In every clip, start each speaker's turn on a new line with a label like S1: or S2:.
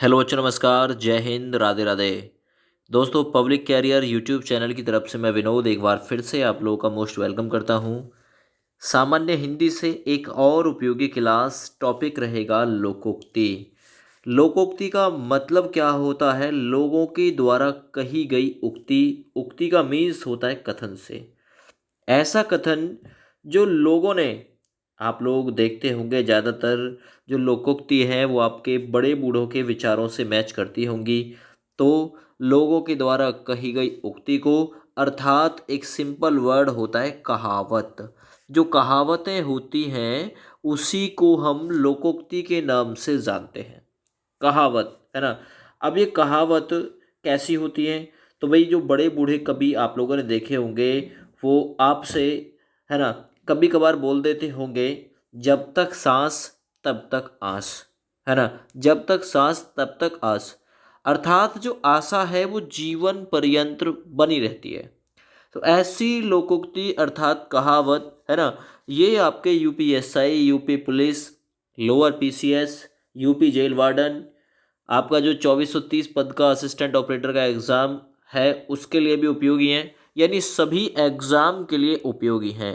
S1: Hello बच्चों, नमस्कार, जय हिंद, राधे राधे। दोस्तों, पब्लिक कैरियर यूट्यूब चैनल की तरफ से मैं विनोद एक बार फिर से आप लोगों का मोस्ट वेलकम करता हूं। सामान्य हिंदी से एक और उपयोगी क्लास, टॉपिक रहेगा लोकोक्ति। लोकोक्ति का मतलब क्या होता है? लोगों के द्वारा कही गई उक्ति। उक्ति का मीन्स होता है कथन से। ऐसा कथन जो लोगों ने, आप लोग देखते होंगे ज़्यादातर जो लोकोक्ति है वो आपके बड़े बूढ़ों के विचारों से मैच करती होंगी। तो लोगों के द्वारा कही गई उक्ति को, अर्थात एक सिंपल वर्ड होता है कहावत। जो कहावतें होती हैं उसी को हम लोकोक्ति के नाम से जानते हैं। कहावत है ना। अब ये कहावत कैसी होती है? तो भाई, जो बड़े बूढ़े कभी आप लोगों ने देखे होंगे, वो आपसे, है ना, कभी कभार बोल देते होंगे, जब तक सांस तब तक आस। है ना। जब तक सांस तब तक आस, अर्थात जो आशा है वो जीवन पर्यंत बनी रहती है। तो ऐसी लोकोक्ति अर्थात कहावत, है ना, ये आपके UPSI, UP police, lower PCS, UP jail warden, आपका जो 2430 पद का असिस्टेंट ऑपरेटर का एग्ज़ाम है उसके लिए भी उपयोगी हैं। यानी सभी एग्ज़ाम के लिए उपयोगी हैं।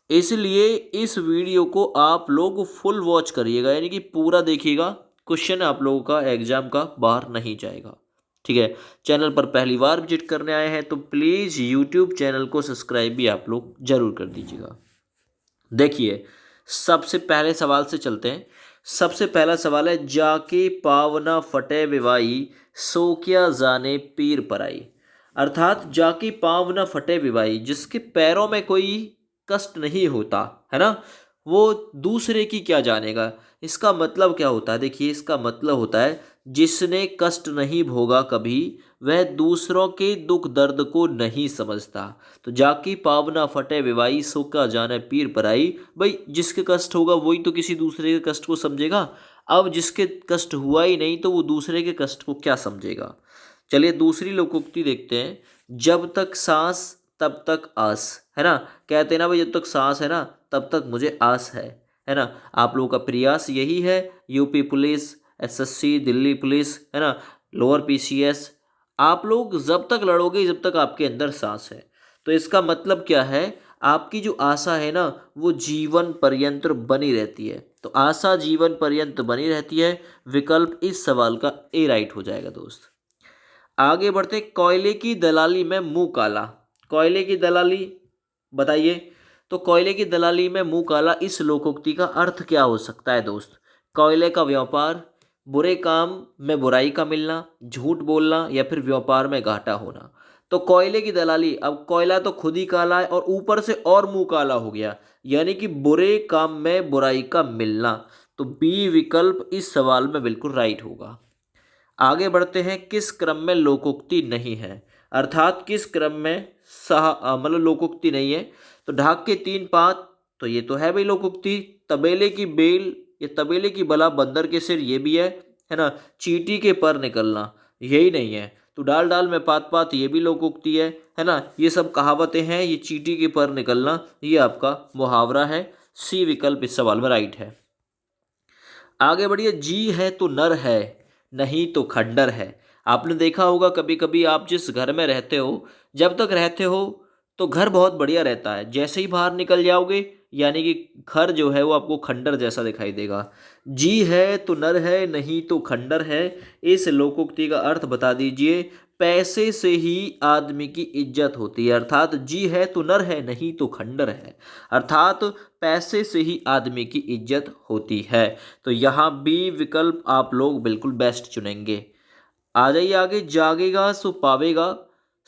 S1: इसलिए इस वीडियो को आप लोग फुल वॉच करिएगा, यानी कि पूरा देखिएगा। क्वेश्चन आप लोगों का एग्ज़ाम का बाहर नहीं जाएगा। ठीक है। चैनल पर पहली बार विजिट करने आए हैं तो प्लीज़ यूट्यूब चैनल को सब्सक्राइब भी आप लोग ज़रूर कर दीजिएगा। देखिए, सबसे पहले सवाल से चलते हैं। सबसे पहला सवाल है, जाके पावना फटे विवाई, सो क्या जाने पीर पराई। अर्थात जाके पाँव न फटे विवाई, जिसके पैरों में कोई कष्ट नहीं होता, है ना, वो दूसरे की क्या जानेगा। इसका मतलब क्या होता है? देखिए, इसका मतलब होता है जिसने कष्ट नहीं भोगा कभी, वह दूसरों के दुख दर्द को नहीं समझता। तो जाकी पावना फटे विवाई, सो का जाने पीर पराई। भाई, जिसके कष्ट होगा वही तो किसी दूसरे के कष्ट को समझेगा। अब जिसके कष्ट हुआ ही नहीं तो वो दूसरे के कष्ट को क्या समझेगा। चलिए दूसरी लोकोक्ति देखते हैं। जब तक सांस तब तक आस, है ना। कहते हैं ना भाई, जब तक सांस है ना तब तक मुझे आस है ना। आप लोगों का प्रयास यही है, UP police, SSC, Delhi police, है ना, लोअर पीसीएस, आप लोग जब तक लड़ोगे जब तक आपके अंदर सांस है। तो इसका मतलब क्या है? आपकी जो आशा है ना वो जीवन पर्यंत बनी रहती है। तो आशा जीवन पर्यंत बनी रहती है। विकल्प इस सवाल का ए राइट हो जाएगा दोस्त। आगे बढ़ते, कोयले की दलाली में मुंह काला। कोयले की दलाली, बताइए। तो कोयले की दलाली में मुंह काला, इस लोकोक्ति का अर्थ क्या हो सकता है दोस्त? कोयले का व्यापार, बुरे काम में बुराई का मिलना, झूठ बोलना, या फिर व्यापार में घाटा होना। तो कोयले की दलाली, अब कोयला तो खुद ही काला है और ऊपर से और मुंह काला हो गया, यानी कि बुरे काम में बुराई का मिलना। तो बी विकल्प इस सवाल में बिल्कुल राइट होगा। आगे बढ़ते हैं, किस क्रम में लोकोक्ति नहीं है। अर्थात किस क्रम में मतलब लोकोक्ति नहीं है। तो ढाक के तीन पात, तो ये तो है भाई लोकोक्ति। तबेले की बेल, ये तबेले की बला बंदर के सिर, ये भी है ना। चींटी के पर निकलना, यही नहीं है। तो डाल डाल में पात पात, ये भी लोकोक्ति है ना। ये सब कहावतें हैं। ये चींटी के पर निकलना ये आपका मुहावरा है। सी विकल्प इस सवाल में राइट है। आगे बढ़िए, जी है तो नर है, नहीं तो खंडर है। आपने देखा होगा कभी कभी, आप जिस घर में रहते हो, जब तक रहते हो तो घर बहुत बढ़िया रहता है। जैसे ही बाहर निकल जाओगे, यानी कि घर जो है वो आपको खंडर जैसा दिखाई देगा। जी है तो नर है, नहीं तो खंडर है, इस लोकोक्ति का अर्थ बता दीजिए। पैसे से ही आदमी की इज्जत होती है। अर्थात जी है तो नर है, नहीं तो खंडर है, अर्थात पैसे से ही आदमी की इज्जत होती है। तो यहाँ बी विकल्प आप लोग बिल्कुल बेस्ट चुनेंगे। आ जाइए आगे, जागेगा सो पावेगा,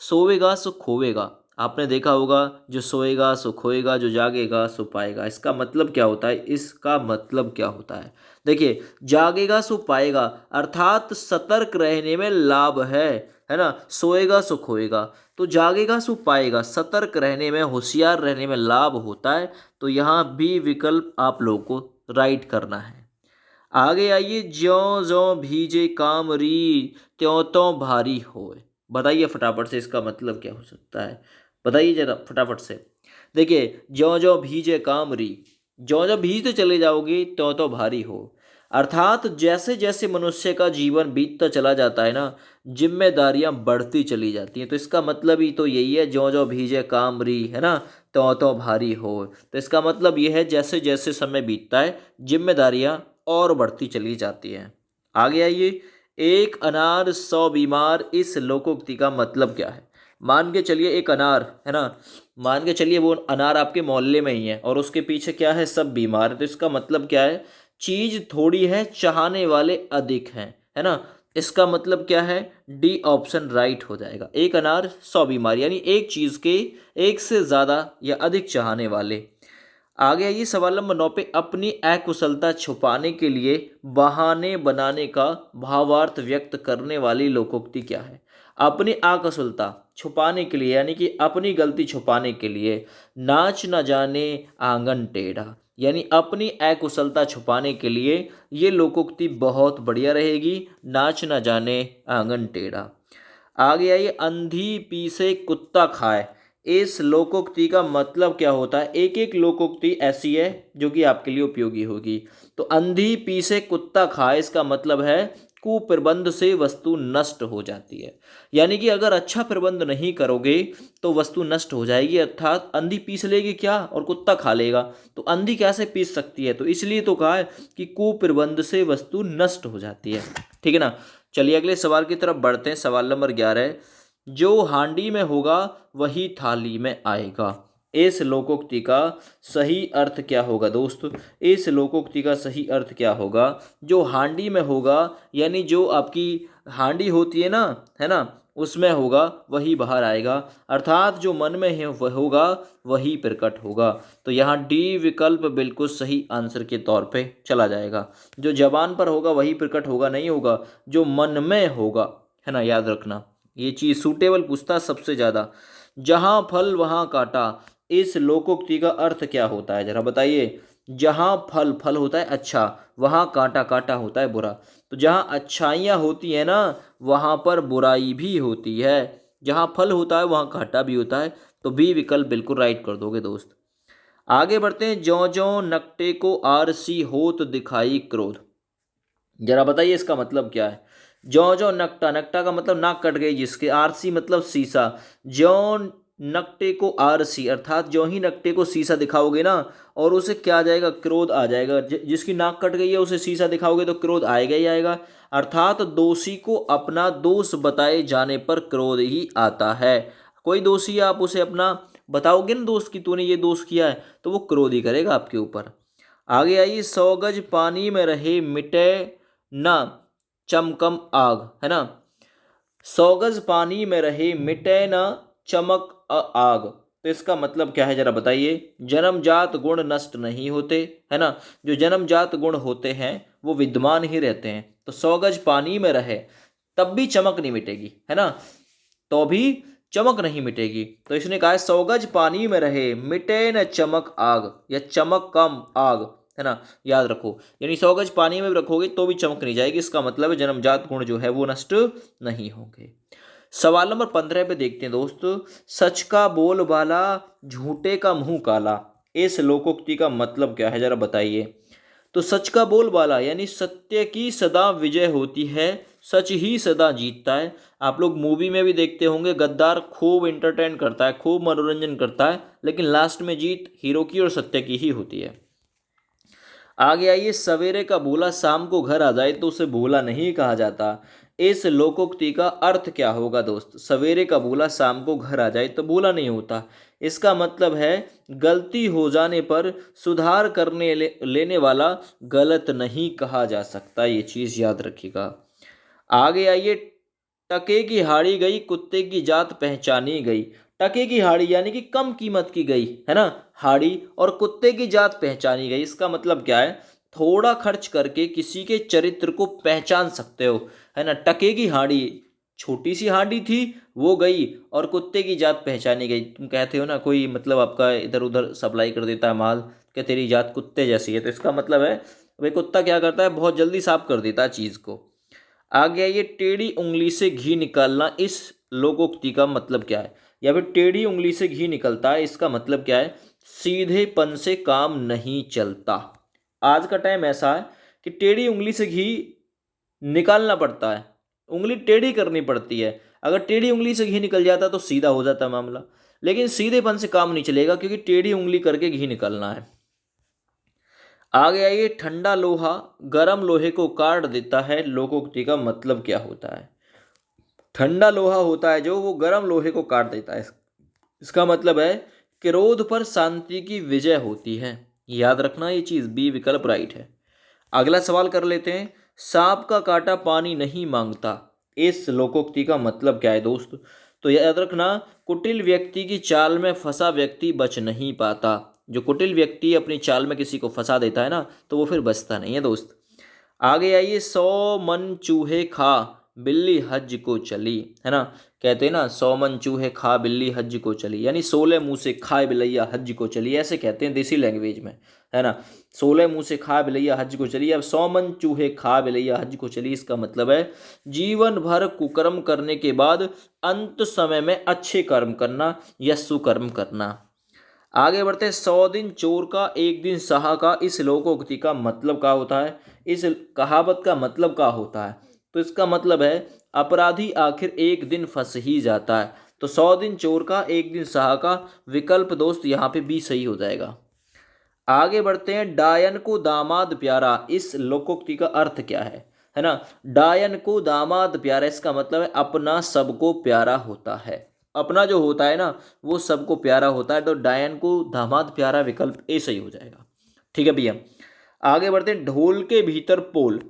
S1: सोएगा सो खोवेगा। आपने देखा होगा, जो सोएगा सो खोएगा, जो जागेगा सो पाएगा। इसका मतलब क्या होता है? इसका मतलब क्या होता है? देखिए, जागेगा सो पाएगा, अर्थात सतर्क रहने में लाभ है ना। सोएगा सो खोएगा, तो जागेगा सो पाएगा, सतर्क रहने में, होशियार रहने में लाभ होता है। तो यहाँ बी विकल्प आप लोगों को राइट करना है। आगे आइए, ज्यों ज्यों भीजे कामरी, त्यों त्यों भारी होए। बताइए फटाफट से, इसका मतलब क्या हो सकता है? बताइए जरा फटाफट से। देखिए, ज्यों ज्यों भीजे कामरी, ज्यों ज्यों भीजते चले जाओगे त्यों त्यों भारी हो। अर्थात जैसे जैसे मनुष्य का जीवन बीतता चला जाता है ना, जिम्मेदारियां बढ़ती चली जाती हैं। तो इसका मतलब ही तो यही है, ज्यों ज्यों भीजे कामरी, है ना, त्यों त्यों भारी हो। तो इसका मतलब यह है, जैसे जैसे समय बीतता है जिम्मेदारियां और बढ़ती चली जाती हैं। आगे आइए, एक अनार 100 बीमार, इस लोकोक्ति का मतलब क्या है। मान के चलिए एक अनार है ना, मान के चलिए वो अनार आपके मोहल्ले में ही है और उसके पीछे क्या है, सब बीमार है। तो इसका मतलब क्या है, चीज थोड़ी है, चाहने वाले अधिक हैं, है ना। इसका मतलब क्या है, डी ऑप्शन राइट हो जाएगा। एक अनार 100 बीमार, यानी एक चीज के एक से ज्यादा या अधिक चाहने वाले। आगे आइए सवाल नंबर 9 पे, अपनी अकुशलता छुपाने के लिए बहाने बनाने का भावार्थ व्यक्त करने वाली लोकोक्ति क्या है। अपनी अकुशलता छुपाने के लिए, यानी कि अपनी गलती छुपाने के लिए, नाच न जाने आंगन टेढ़ा, यानी अपनी अकुशलता छुपाने के लिए ये लोकोक्ति बहुत बढ़िया रहेगी, नाच न जाने आंगन टेढ़ा। आगे आइए, अंधी पी से कुत्ता खाए, इस लोकोक्ति का मतलब क्या होता है। एक एक लोकोक्ति ऐसी है जो कि आपके लिए उपयोगी होगी। तो अंधी पी से कुत्ता खाए, इसका मतलब है कुप्रबंध से वस्तु नष्ट हो जाती है। यानी कि अगर अच्छा प्रबंध नहीं करोगे तो वस्तु नष्ट हो जाएगी। अर्थात अंधी पीस लेगी क्या, और कुत्ता खा लेगा, तो अंधी कैसे पीस सकती है। तो इसलिए तो कहा है कि कुप्रबंध से वस्तु नष्ट हो जाती है। ठीक है ना। चलिए अगले सवाल की तरफ बढ़ते हैं। सवाल नंबर 11, जो हांडी में होगा वही थाली में आएगा, इस लोकोक्ति का सही अर्थ क्या होगा दोस्त। इस लोकोक्ति का सही अर्थ क्या होगा, जो हांडी में होगा, यानी जो आपकी हांडी होती है ना, उसमें होगा वही बाहर आएगा। अर्थात जो मन में है वह होगा वही प्रकट होगा। तो यहाँ डी विकल्प बिल्कुल सही आंसर के तौर पे चला जाएगा। जो जबान पर होगा वही प्रकट होगा नहीं होगा, जो मन में होगा, है ना, याद रखना। ये चीज सूटेबल पूछता है सबसे ज्यादा। जहां फल वहां कांटा, इस लोकोक्ति का अर्थ क्या होता है, जरा बताइए। जहां फल फल होता है अच्छा, वहां कांटा कांटा होता है बुरा। तो जहां अच्छाइयां होती है ना, वहां पर बुराई भी होती है। जहां फल होता है वहां कांटा भी होता है। तो बी विकल्प बिल्कुल राइट कर दोगे दोस्त। आगे बढ़ते हैं, ज्यों ज्यों नकटे को आरसी होत दिखाई क्रोध, जरा बताइए इसका मतलब क्या है। ज्यों ज्यों नकटा, नकटा का मतलब नाक कट गई जिसके, आरसी मतलब शीशा। ज्यों नकटे को आरसी, अर्थात ज्यों ही नकटे को शीशा दिखाओगे ना, और उसे क्या आ जाएगा, क्रोध आ जाएगा। जिसकी नाक कट गई है उसे शीशा दिखाओगे तो क्रोध आएगा ही आएगा। अर्थात दोषी को अपना दोष बताए जाने पर क्रोध ही आता है। कोई दोषी आप उसे अपना बताओगे ना दोस्त कि तूने ये दोष किया है, तो वो क्रोध ही करेगा आपके ऊपर। आगे आइए, 100 गज पानी में रहे मिटे ना चमकम आग, है ना। 100 गज पानी में रहे मिटे ना चमक आग, तो इसका मतलब क्या है जरा बताइए। जन्मजात गुण नष्ट नहीं होते, है ना। जो जन्मजात गुण होते हैं वो विद्यमान ही रहते हैं। तो 100 गज पानी में रहे तब भी चमक नहीं मिटेगी, है ना, तो भी चमक नहीं मिटेगी। तो इसने कहा है 100 गज पानी में रहे मिटे न चमक आग, या चमक कम आग, है ना, याद रखो। यानी 100 गज पानी में भी रखोगे तो भी चमक नहीं जाएगी। इसका मतलब है जन्मजात गुण जो है वो नष्ट नहीं होंगे। सवाल नंबर 15 पे देखते हैं दोस्तों, सच का बोल बाला झूठे का मुंह काला, इस लोकोक्ति का मतलब क्या है जरा बताइए। तो सच का बोलबाला, यानी सत्य की सदा विजय होती है, सच ही सदा जीतता है। आप लोग मूवी में भी देखते होंगे, गद्दार खूब इंटरटेन करता है, खूब मनोरंजन करता है, लेकिन लास्ट में जीत हीरो की और सत्य की ही होती है। आगे आइए, सवेरे का भूला शाम को घर आ जाए तो उसे भूला नहीं कहा जाता, इस लोकोक्ति का अर्थ क्या होगा दोस्त। सवेरे का भूला शाम को घर आ जाए तो भूला नहीं होता, इसका मतलब है गलती हो जाने पर सुधार करने लेने वाला गलत नहीं कहा जा सकता। ये चीज याद रखिएगा। आगे आइए, टके की हाड़ी गई कुत्ते की जात पहचानी गई, टके की हाड़ी यानी कि कम कीमत की गई, है ना, हाड़ी, और कुत्ते की जात पहचानी गई, इसका मतलब क्या है, थोड़ा खर्च करके किसी के चरित्र को पहचान सकते हो, है ना। टके की हाड़ी, छोटी सी हांडी थी वो गई, और कुत्ते की जात पहचानी गई। तुम कहते हो ना कोई मतलब आपका इधर उधर सप्लाई कर देता है माल, कि तेरी जात कुत्ते जैसी है, तो इसका मतलब है भाई कुत्ता क्या करता है, बहुत जल्दी साफ कर देता है चीज को। आगे आइए, टेढ़ी उंगली से घी निकालना, इस लोकोक्ति का मतलब क्या है। या फिर टेढ़ी उंगली से घी निकलता है, इसका मतलब क्या है, सीधेपन से काम नहीं चलता। आज का टाइम ऐसा है कि टेढ़ी उंगली से घी निकालना पड़ता है, उंगली टेढ़ी करनी पड़ती है। अगर टेढ़ी उंगली से घी निकल जाता तो सीधा हो जाता मामला, लेकिन सीधेपन से काम नहीं चलेगा क्योंकि टेढ़ी उंगली करके घी निकालना है। आगे आइए, ठंडा लोहा गर्म लोहे को काट देता है, लोकोक्ति का मतलब क्या होता है? ठंडा लोहा होता है जो, वो गर्म लोहे को काट देता है। इसका मतलब है क्रोध पर शांति की विजय होती है। याद रखना ये चीज, बी विकल्प राइट है। अगला सवाल कर लेते हैं, सांप का काटा पानी नहीं मांगता, इस लोकोक्ति का मतलब क्या है दोस्त? तो याद रखना, कुटिल व्यक्ति की चाल में फंसा व्यक्ति बच नहीं पाता। जो कुटिल व्यक्ति अपनी चाल में किसी को फंसा देता है ना, तो वो फिर बचता नहीं है दोस्त। आगे आइए, 100 मन चूहे खा बिल्ली हज को चली, है ना। कहते हैं ना, 100 मन चूहे खा बिल्ली हज को चली, यानी 16 मुंह से खाए बिलैया हज को चली, ऐसे कहते हैं देसी लैंग्वेज में, है ना। 16 मुंह से खा बिलैया हज को चली। अब 100 मन चूहे खा बिलैया हज को चली, इसका मतलब है जीवन भर कुकर्म करने के बाद अंत समय में अच्छे कर्म करना या सुकर्म करना। आगे बढ़ते हैं, 100 दिन चोर का 1 दिन साहा का, इस लोकोक्ति का मतलब क्या होता है? इस कहावत का मतलब क्या होता है? तो इसका मतलब है अपराधी आखिर 1 दिन फंस ही जाता है। तो 100 दिन चोर का 1 दिन साहा का विकल्प दोस्त यहाँ पे भी सही हो जाएगा। आगे बढ़ते हैं, डायन को दामाद प्यारा, इस लोकोक्ति का अर्थ क्या है ना। डायन को दामाद प्यारा, इसका मतलब है अपना सबको प्यारा होता है। अपना जो होता है ना, वो सबको प्यारा होता है। तो डायन को दामाद प्यारा विकल्प ए सही हो जाएगा। ठीक है भैया। आगे बढ़ते हैं, ढोल के भीतर पोल,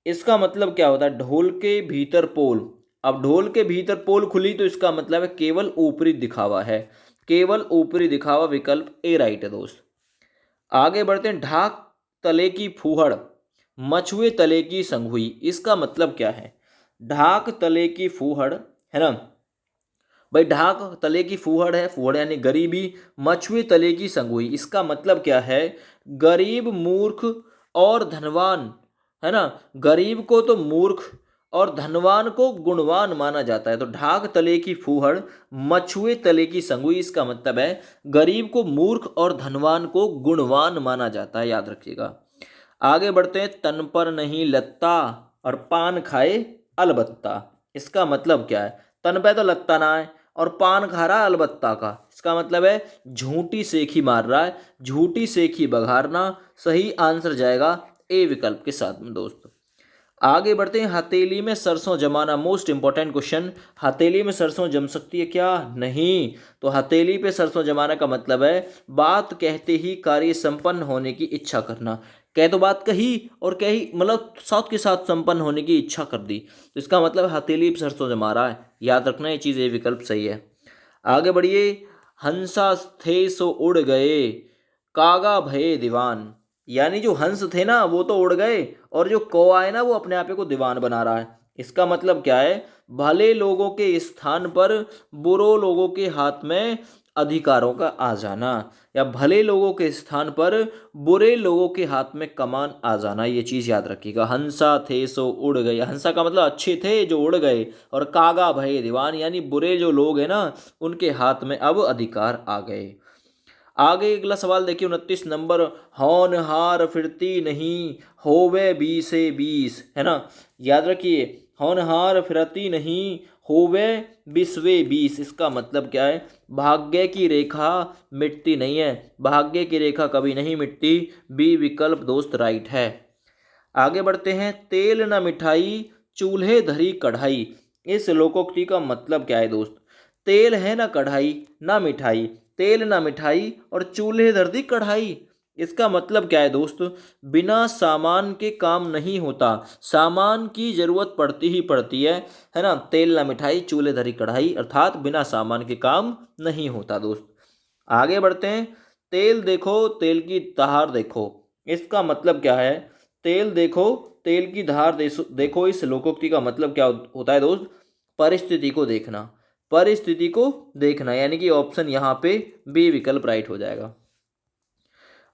S1: इसका मतलब क्या होता है? ढोल के भीतर पोल। अब ढोल के भीतर पोल खुली तो इसका मतलब है केवल ऊपरी दिखावा है, केवल ऊपरी दिखावा, विकल्प ए राइट है दोस्त। आगे बढ़ते हैं, ढाक तले की फूहड़ मछुए तले की संगुई, इसका मतलब क्या है? ढाक तले की फूहड़, है ना भाई, ढाक तले की फूहड़ है, फूहड़ यानी गरीबी, मछुए तले की संगुई, इसका मतलब क्या है? गरीब मूर्ख और धनवान, है ना। गरीब को तो मूर्ख और धनवान को गुणवान माना जाता है। तो ढाक तले की फूहड़ मछुए तले की संगुई, इसका मतलब है गरीब को मूर्ख और धनवान को गुणवान माना जाता है, याद रखिएगा। आगे बढ़ते हैं, तन पर नहीं लत्ता और पान खाए अलबत्ता, इसका मतलब क्या है? तन पे तो लत्ता ना है और पान खा रहा है अलबत्ता का, इसका मतलब है झूठी सेखी मार रहा है, झूठी सेखी बघारना। सही आंसर जाएगा ए विकल्प के साथ में दोस्त। आगे बढ़ते हैं, हथेली में सरसों जमाना, मोस्ट इंपॉर्टेंट क्वेश्चन। हथेली में सरसों जम सकती है क्या? नहीं। तो हथेली पे सरसों जमाना का मतलब है बात कहते ही कार्य संपन्न होने की इच्छा करना। कह तो बात कही और कही मतलब साथ के साथ संपन्न होने की इच्छा कर दी, तो इसका मतलब हथेली पे सरसों जमा रहा है। याद रखना ये चीज़, ये विकल्प सही है। आगे बढ़िए, हंसा थे सो उड़ गए कागा भये दीवान, यानी जो हंस थे ना वो तो उड़ गए और जो कौवा है ना वो अपने आप को दीवान बना रहा है। इसका मतलब क्या है? भले लोगों के स्थान पर बुरे लोगों के हाथ में अधिकारों का आ जाना, या भले लोगों के स्थान पर बुरे लोगों के हाथ में कमान आ जाना, ये चीज़ याद रखिएगा। हंसा थे सो उड़ गए, हंसा का मतलब अच्छे थे जो उड़ गए, और कागा भय दीवान यानी बुरे जो लोग हैं ना उनके हाथ में अब अधिकार आ गए। आगे अगला सवाल देखिए, 29 नंबर, होनहार फिरती नहीं होवे बीसे बीस, है ना। याद रखिए, होनहार फिरती नहीं होवे बिस्वे बीस, इसका मतलब क्या है? भाग्य की रेखा मिटती नहीं है, भाग्य की रेखा कभी नहीं मिटती, बी विकल्प दोस्त राइट है। आगे बढ़ते हैं, तेल न मिठाई चूल्हे धरी कढ़ाई, इस लोकोक्ति का मतलब क्या है दोस्त? तेल है ना कढ़ाई ना मिठाई, तेल ना मिठाई और चूल्हे धर दी कढ़ाई, इसका मतलब क्या है दोस्त? बिना सामान के काम नहीं होता, सामान की जरूरत पड़ती ही पड़ती है ना। तेल ना मिठाई चूल्हे धरी कढ़ाई, अर्थात बिना सामान के काम नहीं होता दोस्त। आगे बढ़ते हैं, तेल देखो तेल की धार देखो, इसका मतलब क्या है? तेल देखो तेल की धार देखो, इस लोकोक्ति का मतलब क्या होता है दोस्त? परिस्थिति को देखना, परिस्थिति को देखना, यानी कि ऑप्शन यहाँ पे बी विकल्प राइट हो जाएगा।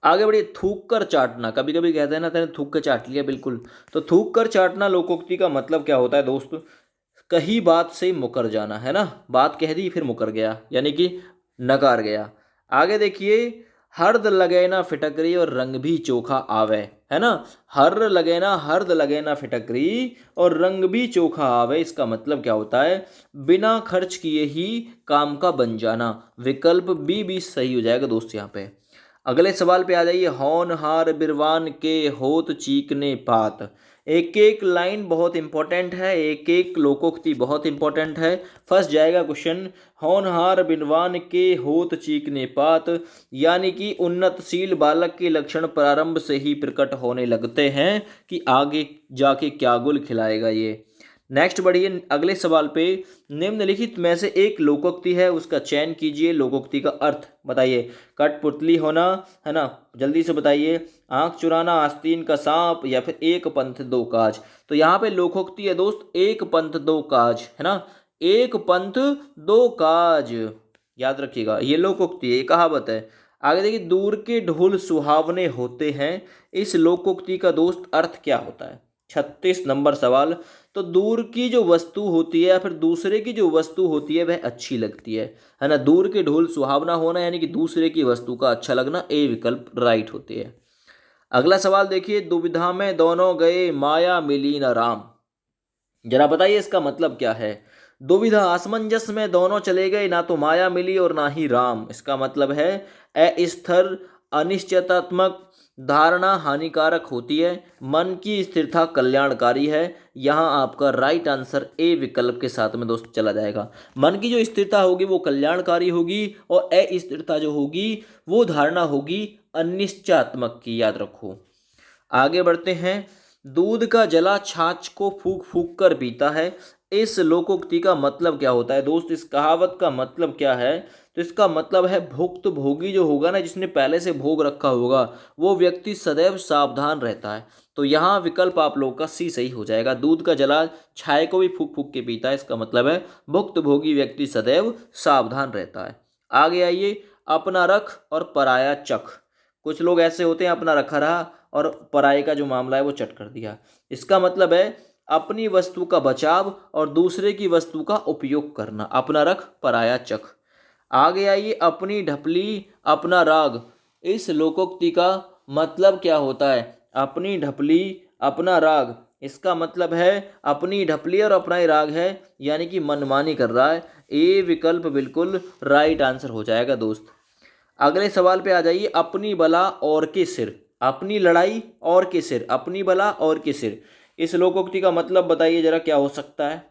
S1: आगे बढ़िए, थूक कर चाटना, कभी कभी कहते हैं ना तेने थूक कर चाट लिया, बिल्कुल। तो थूक कर चाटना लोकोक्ति का मतलब क्या होता है दोस्त? कही बात से मुकर जाना, है ना। बात कह दी फिर मुकर गया, यानी कि नकार गया। आगे देखिए, हर्द लगे ना फिटकरी और रंग भी चोखा आवे, है ना। हर लगे ना हर्द लगे ना फिटकरी और रंग भी चोखा आवे, इसका मतलब क्या होता है, बिना खर्च किए ही काम का बन जाना। विकल्प बी भी सही हो जाएगा दोस्त यहाँ पे। अगले सवाल पे आ जाइए। होनहार बिरवान के होत चीकने पात। एक एक लाइन बहुत इंपॉर्टेंट है, एक एक लोकोक्ति बहुत इंपॉर्टेंट है। फंस जाएगा क्वेश्चन। होनहार बिरवान के होत चीकने पात, यानी कि उन्नतशील बालक के लक्षण प्रारंभ से ही प्रकट होने लगते हैं कि आगे जाके क्या गुल खिलाएगा ये। नेक्स्ट बढ़िए अगले सवाल पे। निम्नलिखित में से एक लोकोक्ति है, उसका चयन कीजिए, लोकोक्ति का अर्थ बताइए। कठपुतली होना, है ना, जल्दी से बताइए। आंख चुराना, आस्तीन का सांप, या फिर एक पंथ दो काज। तो यहाँ पे लोकोक्ति है दोस्त, एक पंथ दो काज, है ना, एक पंथ दो काज, याद रखिएगा, ये लोकोक्ति है, ये कहावत है। आगे देखिए, दूर के ढोल सुहावने होते हैं, इस लोकोक्ति का दोस्त अर्थ क्या होता है। 36 नंबर सवाल। तो दूर की जो वस्तु होती है या फिर दूसरे की जो वस्तु होती है वह अच्छी लगती है ना। दूर के ढोल सुहावना होना यानी कि दूसरे की वस्तु का अच्छा लगना, ए विकल्प राइट होती है। अगला सवाल देखिए। दुविधा में दोनों गए माया मिली न राम। जरा बताइए इसका मतलब क्या है। दुविधा, असमंजस में दोनों चले गए, ना तो माया मिली और ना ही राम। इसका मतलब है अस्थिर, अनिश्चितात्मक धारणा हानिकारक होती है, मन की स्थिरता कल्याणकारी है। यहाँ आपका राइट आंसर ए विकल्प के साथ में दोस्त चला जाएगा। मन की जो स्थिरता होगी वो कल्याणकारी होगी और अस्थिरता जो होगी वो धारणा होगी अनिश्चयात्मक की, याद रखो। आगे बढ़ते हैं। दूध का जला छाछ को फूक फूक कर पीता है, इस लोकोक्ति का मतलब क्या होता है दोस्त। इस कहावत का मतलब क्या है, तो इसका मतलब है भुक्त भोगी जो होगा ना, जिसने पहले से भोग रखा होगा, वो व्यक्ति सदैव सावधान रहता है। तो यहाँ विकल्प आप लोगों का सी सही हो जाएगा। दूध का जला छाछ को भी फूक फूक के पीता है, इसका मतलब है भुक्त भोगी व्यक्ति सदैव सावधान रहता है। आगे आइए। अपना रख और पराया चख। कुछ लोग ऐसे होते हैं, अपना रखा रहा और पराये का जो मामला है वो चट कर दिया। इसका मतलब है अपनी वस्तु का बचाव और दूसरे की वस्तु का उपयोग करना। अपना रख पराया चख। आगे आइए। अपनी ढपली अपना राग, इस लोकोक्ति का मतलब क्या होता है। अपनी ढपली अपना राग, इसका मतलब है अपनी ढपली और अपना ही राग है, यानी कि मनमानी कर रहा है। ए विकल्प बिल्कुल राइट आंसर हो जाएगा दोस्त। अगले सवाल पे आ जाइए। अपनी बला और के सिर, अपनी लड़ाई और के सिर, अपनी बला और के सिर, इस लोकोक्ति का मतलब बताइए जरा क्या हो सकता है,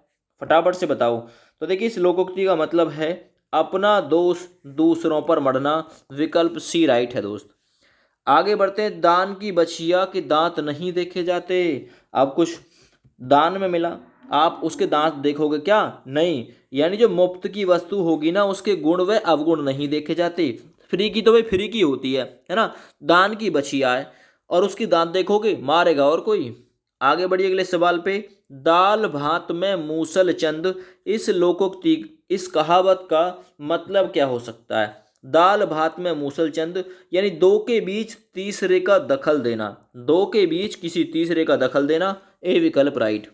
S1: फटाफट से बताओ। तो देखिए इस लोकोक्ति का मतलब है अपना दोष दूसरों पर मढ़ना, विकल्प सी राइट है दोस्त। आगे बढ़ते हैं। दान की बछिया के दांत नहीं देखे जाते। अब कुछ दान में मिला, आप उसके दांत देखोगे क्या, नहीं, यानी जो मुफ्त की वस्तु होगी ना उसके गुण व अवगुण नहीं देखे जाते। फ्री की तो भाई फ्री की होती है ना। दान की बछिया है और उसकी दांत देखोगे, मारेगा और कोई। आगे बढ़िए अगले सवाल पे। दाल भात में मूसल चंद, इस लोकोक्ति इस कहावत का मतलब क्या हो सकता है। दाल भात में मूसल चंद यानी दो के बीच तीसरे का दखल देना, दो के बीच किसी तीसरे का दखल देना, ए विकल्प राइट।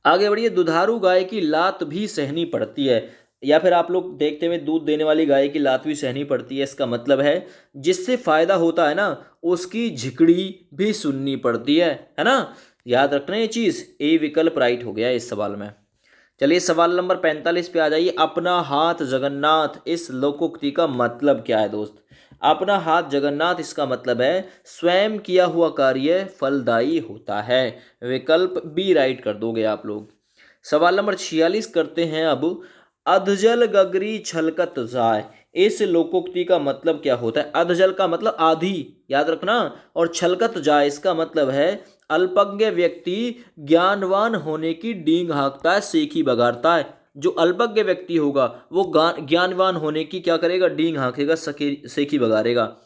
S1: आगे बढ़िए। दुधारू गाय की लात भी सहनी पड़ती है, या फिर आप लोग देखते हुए दूध देने वाली गाय की लात भी सहनी पड़ती है, इसका मतलब है जिससे फायदा होता है ना उसकी झिकड़ी भी सुननी पड़ती है ना। याद रखना ये चीज, ए विकल्प राइट हो गया इस सवाल में। चलिए सवाल नंबर 45 पे आ जाइए। अपना हाथ जगन्नाथ, इस लोकोक्ति का मतलब क्या है दोस्त। अपना हाथ जगन्नाथ, इसका मतलब है स्वयं किया हुआ कार्य फलदायी होता है, विकल्प बी राइट कर दोगे आप लोग। सवाल नंबर 46 करते हैं अब। अधजल गगरी छलकत जाय, इस लोकोक्ति का मतलब क्या होता है। अधजल का मतलब आधी, याद रखना, और छलकत जाय इसका मतलब है अल्पज्ञ व्यक्ति ज्ञानवान होने की डींग हाँकता है, सेखी बगाड़ता है। जो अल्पज्ञ व्यक्ति होगा वो ज्ञानवान होने की क्या करेगा, डींग हाँकेगा, सेखी बगाड़ेगा।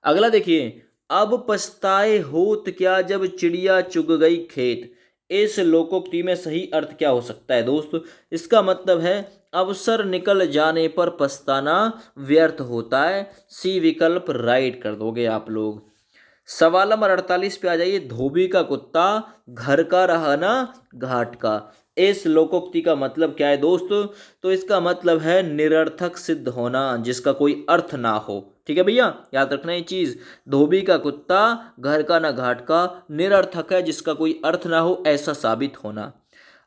S1: अगला देखिए। अब पछताए होत क्या जब चिड़िया चुग गई खेत, इस लोकोक्ति में सही अर्थ क्या हो सकता है दोस्त। इसका मतलब है अवसर निकल जाने पर पछताना व्यर्थ होता है, सी विकल्प राइट कर दोगे आप लोग। सवाल नंबर 48 पे आ जाइए। धोबी का कुत्ता घर का रहा ना घाट का, इस लोकोक्ति का मतलब क्या है दोस्तों? तो इसका मतलब है निरर्थक सिद्ध होना, जिसका कोई अर्थ ना हो। ठीक है भैया, याद रखना ये चीज। धोबी का कुत्ता, घर का ना घाट का, निरर्थक है जिसका कोई अर्थ ना हो, ऐसा साबित होना।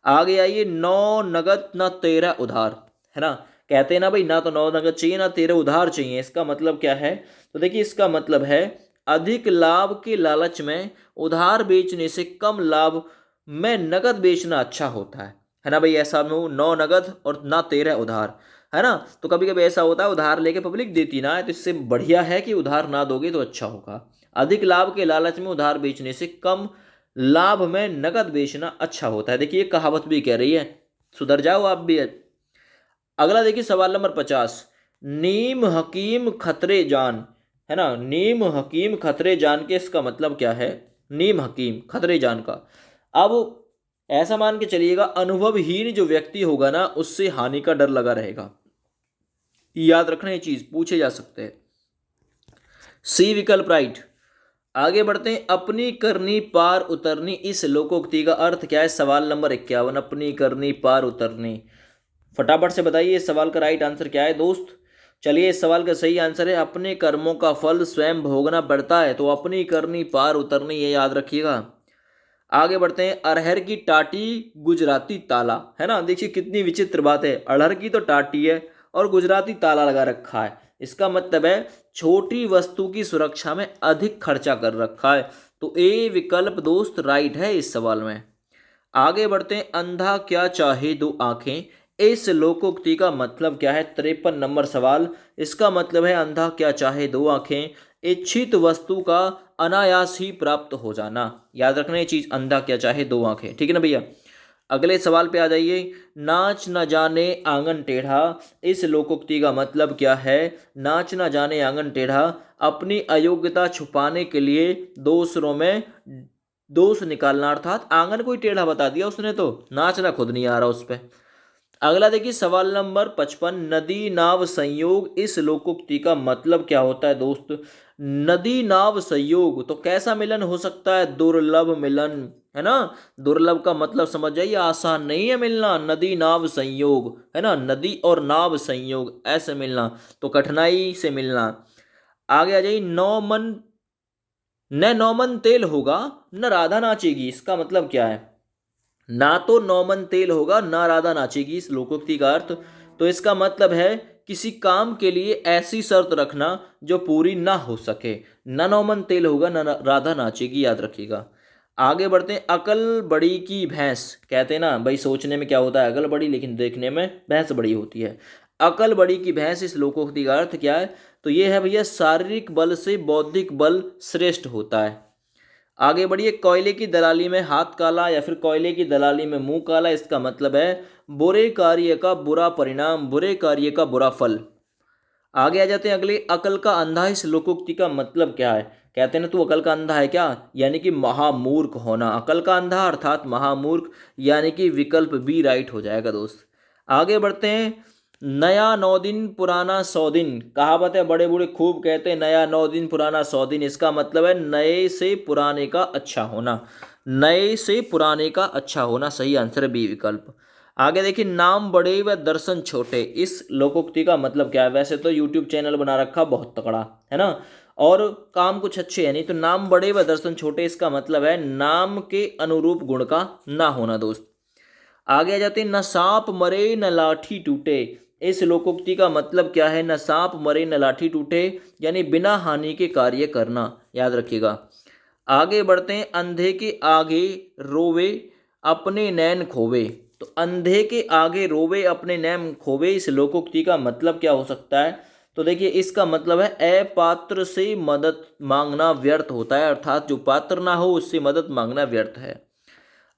S1: आगे आइए, 9 नगद ना 13 उधार, है ना। कहते हैं ना भाई, ना तो 9 नगद चाहिए ना 13 उधार चाहिए। इसका मतलब क्या है? तो देखिए, इसका मतलब है अधिक लाभ के लालच में उधार बेचने से कम लाभ में नगद बेचना अच्छा होता है ना भाई। ऐसा 9 नगद और ना 13 उधार, है ना। तो कभी कभी ऐसा होता है उधार लेके पब्लिक देती ना है, तो इससे बढ़िया है कि उधार ना दोगे तो अच्छा होगा। अधिक लाभ के लालच में उधार बेचने से कम लाभ में नगद बेचना अच्छा होता है। देखिए, कहावत भी कह रही है, सुधर जाओ आप भी। अगला देखिए, सवाल नंबर 50। नीम हकीम खतरे जान, है ना। नीम हकीम खतरे जान के इसका मतलब क्या है? नीम हकीम खतरे जान का, अब ऐसा मान के चलिएगा, अनुभवहीन जो व्यक्ति होगा ना, उससे हानि का डर लगा रहेगा। याद रखना, ये चीज पूछे जा सकते हैं। सी विकल्प राइट। आगे बढ़ते हैं, अपनी करनी पार उतरनी, इस लोकोक्ति का अर्थ क्या है? सवाल नंबर 51, अपनी करनी पार उतरनी। फटाफट से बताइए इस सवाल का राइट आंसर क्या है दोस्त? चलिए, इस सवाल का सही आंसर है अपने कर्मों का फल स्वयं भोगना पड़ता है। तो अपनी करनी पार उतरनी, ये याद रखिएगा। आगे बढ़ते हैं, अरहर की टाटी गुजराती ताला, है ना। देखिए कितनी विचित्र बात है, अरहर की तो टाटी है और गुजराती ताला लगा रखा है। इसका मतलब है छोटी वस्तु की सुरक्षा में अधिक खर्चा कर रखा है। तो ए विकल्प दोस्त राइट है इस सवाल में। आगे बढ़ते हैं, अंधा क्या चाहे दो आंखें, इस लोकोक्ति का मतलब क्या है? 53 नंबर सवाल। इसका मतलब है अंधा क्या चाहे दो आंखें, इच्छित वस्तु का अनायास ही प्राप्त हो जाना। याद रखना ये चीज, अंधा क्या चाहे दो आंखें, ठीक है ना भैया। अगले सवाल पे आ जाइए, नाच न जाने आंगन टेढ़ा, इस लोकोक्ति का मतलब क्या है? नाच न जाने आंगन टेढ़ा, अपनी अयोग्यता छुपाने के लिए दूसरों में दोष निकालना, अर्थात आंगन कोई टेढ़ा बता दिया उसने तो नाचना खुद नहीं आ रहा उस पे। अगला देखिए, सवाल नंबर 55, नदी नाव संयोग, इस लोकोक्ति का मतलब क्या होता है दोस्त? नदी नाव संयोग, तो कैसा मिलन हो सकता है? दुर्लभ मिलन, है ना। दुर्लभ का मतलब समझ जाइए, आसान नहीं है मिलना। नदी नाव संयोग, है ना, नदी और नाव संयोग ऐसे मिलना, तो कठिनाई से मिलना। आगे आ जाइए, नौमन तेल होगा न राधा नाचेगी, इसका मतलब क्या है? ना तो नौमन तेल होगा ना राधा नाचेगी, इस लोकोक्ति का अर्थ। तो इसका मतलब है किसी काम के लिए ऐसी शर्त रखना जो पूरी ना हो सके। ना नौमन तेल होगा ना राधा नाचेगी, याद रखिएगा। आगे बढ़ते हैं, अकल बड़ी की भैंस, कहते हैं ना भाई, सोचने में क्या होता है अकल बड़ी, लेकिन देखने में भैंस बड़ी होती है। अकल बड़ी की भैंस, इस लोकोक्ति का अर्थ क्या है? तो ये है भैया, शारीरिक बल से बौद्धिक बल श्रेष्ठ होता है। आगे बढ़िए, कोयले की दलाली में हाथ काला या फिर कोयले की दलाली में मुंह काला, इसका मतलब है बुरे कार्य का बुरा परिणाम, बुरे कार्य का बुरा फल। आगे आ जाते हैं अगले, अकल का अंधा, इस लोकोक्ति का मतलब क्या है? कहते हैं ना, तू अकल का अंधा है क्या, यानी कि महामूर्ख होना। अकल का अंधा अर्थात महामूर्ख, यानी कि विकल्प बी राइट हो जाएगा दोस्त। आगे बढ़ते हैं, नया 9 दिन पुराना 100 दिन, कहावत है बड़े बूढ़े खूब कहते हैं, नया 9 दिन पुराना 100 दिन, इसका मतलब है नए से पुराने का अच्छा होना। नए से पुराने का अच्छा होना, सही आंसर है बी विकल्प। आगे देखिए, नाम बड़े व दर्शन छोटे, इस लोकोक्ति का मतलब क्या है? वैसे तो यूट्यूब चैनल बना रखा बहुत तगड़ा, है ना, और काम कुछ अच्छे है नहीं, तो नाम बड़े व दर्शन छोटे, इसका मतलब है नाम के अनुरूप गुण का ना होना दोस्त। आगे आ जाते हैं, न सांप मरे न लाठी टूटे, इस लोकोक्ति का मतलब क्या है? न सांप मरे न लाठी टूटे, यानी बिना हानि के कार्य करना, याद रखिएगा। आगे बढ़ते हैं, अंधे के आगे रोवे अपने नैन खोवे, तो अंधे के आगे रोवे अपने नैन खोवे, इस लोकोक्ति का मतलब क्या हो सकता है? तो देखिए, इसका मतलब है अपात्र से मदद मांगना व्यर्थ होता है, अर्थात जो पात्र ना हो उससे मदद मांगना व्यर्थ है।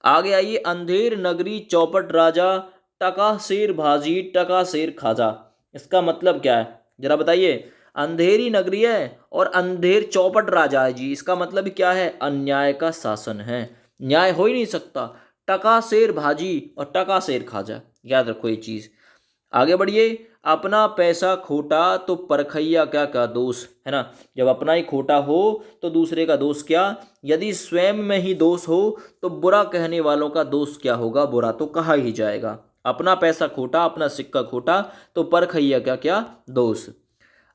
S1: आगे आइए, अंधेर नगरी चौपट राजा, टका शेर भाजी टका शेर खाजा, इसका मतलब क्या है जरा बताइए? अंधेरी नगरी है और अंधेर चौपट राजा है जी, इसका मतलब क्या है? अन्याय का शासन है, न्याय हो ही नहीं सकता। टका शेर भाजी और टका शेर खाजा, याद रखो ये चीज। आगे बढ़िए, अपना पैसा खोटा तो परखैया क्या क्या दोष, है ना। जब अपना ही खोटा हो तो दूसरे का दोष क्या। यदि स्वयं में ही दोष हो तो बुरा कहने वालों का दोष क्या होगा, बुरा तो कहा ही जाएगा। अपना पैसा खोटा, अपना सिक्का खोटा तो परखैया क्या क्या दोष।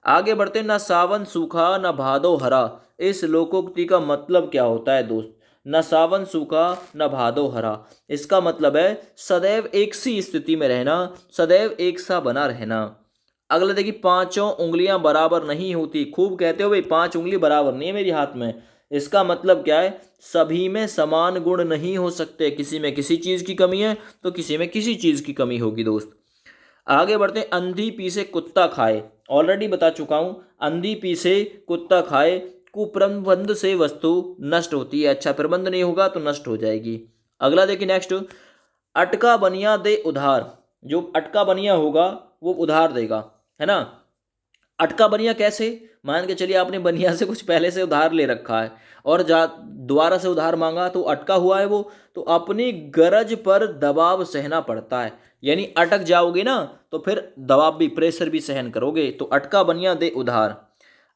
S1: आगे बढ़ते, न सावन सूखा न भादो हरा। इस लोकोक्ति का मतलब क्या होता है दोस्त। न सावन सूखा न भादो हरा, इसका मतलब है सदैव एक सी स्थिति में रहना, सदैव एक सा बना रहना। अगला देखिए, पांचों उंगलियां बराबर नहीं होती। खूब कहते हो भाई, पांच उंगली बराबर नहीं है मेरी हाथ में। इसका मतलब क्या है, सभी में समान गुण नहीं हो सकते। किसी में किसी चीज की कमी है तो किसी में किसी चीज की कमी होगी दोस्त। आगे बढ़ते हैं, अंधी पीसे कुत्ता खाए। ऑलरेडी बता चुका हूं, अंधी पीसे कुत्ता खाए। कुप्रबंध से वस्तु नष्ट होती है, अच्छा प्रबंध नहीं होगा तो नष्ट हो जाएगी। अगला देखिए नेक्स्ट, अटका बनिया दे उधार। जो अटका बनिया होगा वो उधार देगा, है ना। अटका बनिया कैसे, मान के चलिए आपने बनिया से कुछ पहले से उधार ले रखा है और जा दोबारा से उधार मांगा तो अटका हुआ है वो, तो अपनी गरज पर दबाव सहना पड़ता है। यानी अटक जाओगे ना तो फिर दबाव भी, प्रेशर भी सहन करोगे। तो अटका बनिया दे उधार।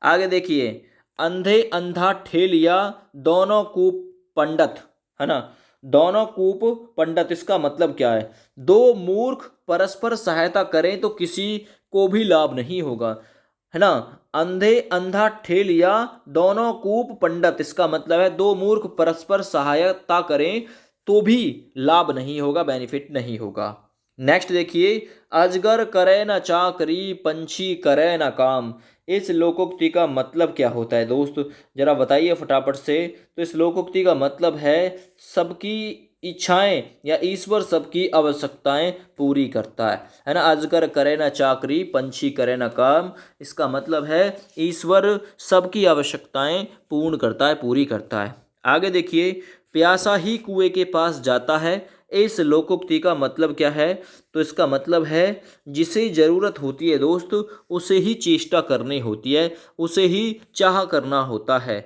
S1: आगे देखिए, अंधे अंधा ठेलिया दोनों कूप पंडित, है ना। दोनों कूप पंडित, इसका मतलब क्या है, दो मूर्ख परस्पर सहायता करें तो किसी को भी लाभ नहीं होगा, है ना। अंधे अंधा ठेलिया दोनों कूप पंडित, इसका मतलब है दो मूर्ख परस्पर सहायता करें तो भी लाभ नहीं होगा, बेनिफिट नहीं होगा। नेक्स्ट देखिए, अजगर करे न चाकरी पंछी करे न काम। इस लोकोक्ति का मतलब क्या होता है दोस्त, जरा बताइए फटाफट से। तो इस लोकोक्ति का मतलब है सबकी इच्छाएं या ईश्वर सबकी आवश्यकताएं पूरी करता है ना। अजगर करे ना चाकरी पंछी करे ना काम, इसका मतलब है ईश्वर सबकी आवश्यकताएं पूर्ण करता है, पूरी करता है। आगे देखिए, प्यासा ही कुएं के पास जाता है। इस लोकोक्ति का मतलब क्या है, तो इसका मतलब है जिसे जरूरत होती है दोस्त उसे ही चेष्टा करनी होती है, उसे ही चाह करना होता है।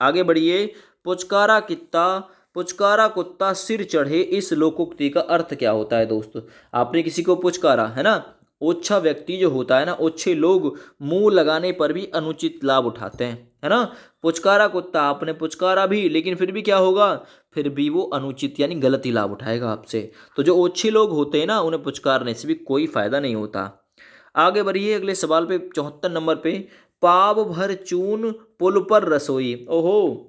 S1: आगे बढ़िए, पुचकारा कित्ता पुचकारा कुत्ता सिर चढ़े। इस लोकोक्ति का अर्थ क्या होता है दोस्त। आपने किसी को पुचकारा, है ना। ओछा व्यक्ति जो होता है ना, ओछे लोग मुंह लगाने पर भी अनुचित लाभ उठाते हैं, है ना। पुचकारा कुत्ता, आपने पुचकारा भी लेकिन फिर भी क्या होगा, फिर भी वो अनुचित यानी गलत ही लाभ उठाएगा आपसे। तो जो ओछे लोग होते हैं ना, उन्हें पुचकारने से भी कोई फायदा नहीं होता। आगे बढ़िए अगले सवाल पे, 74 नंबर पे, पाव भर चून पुल पर रसोई। ओहो,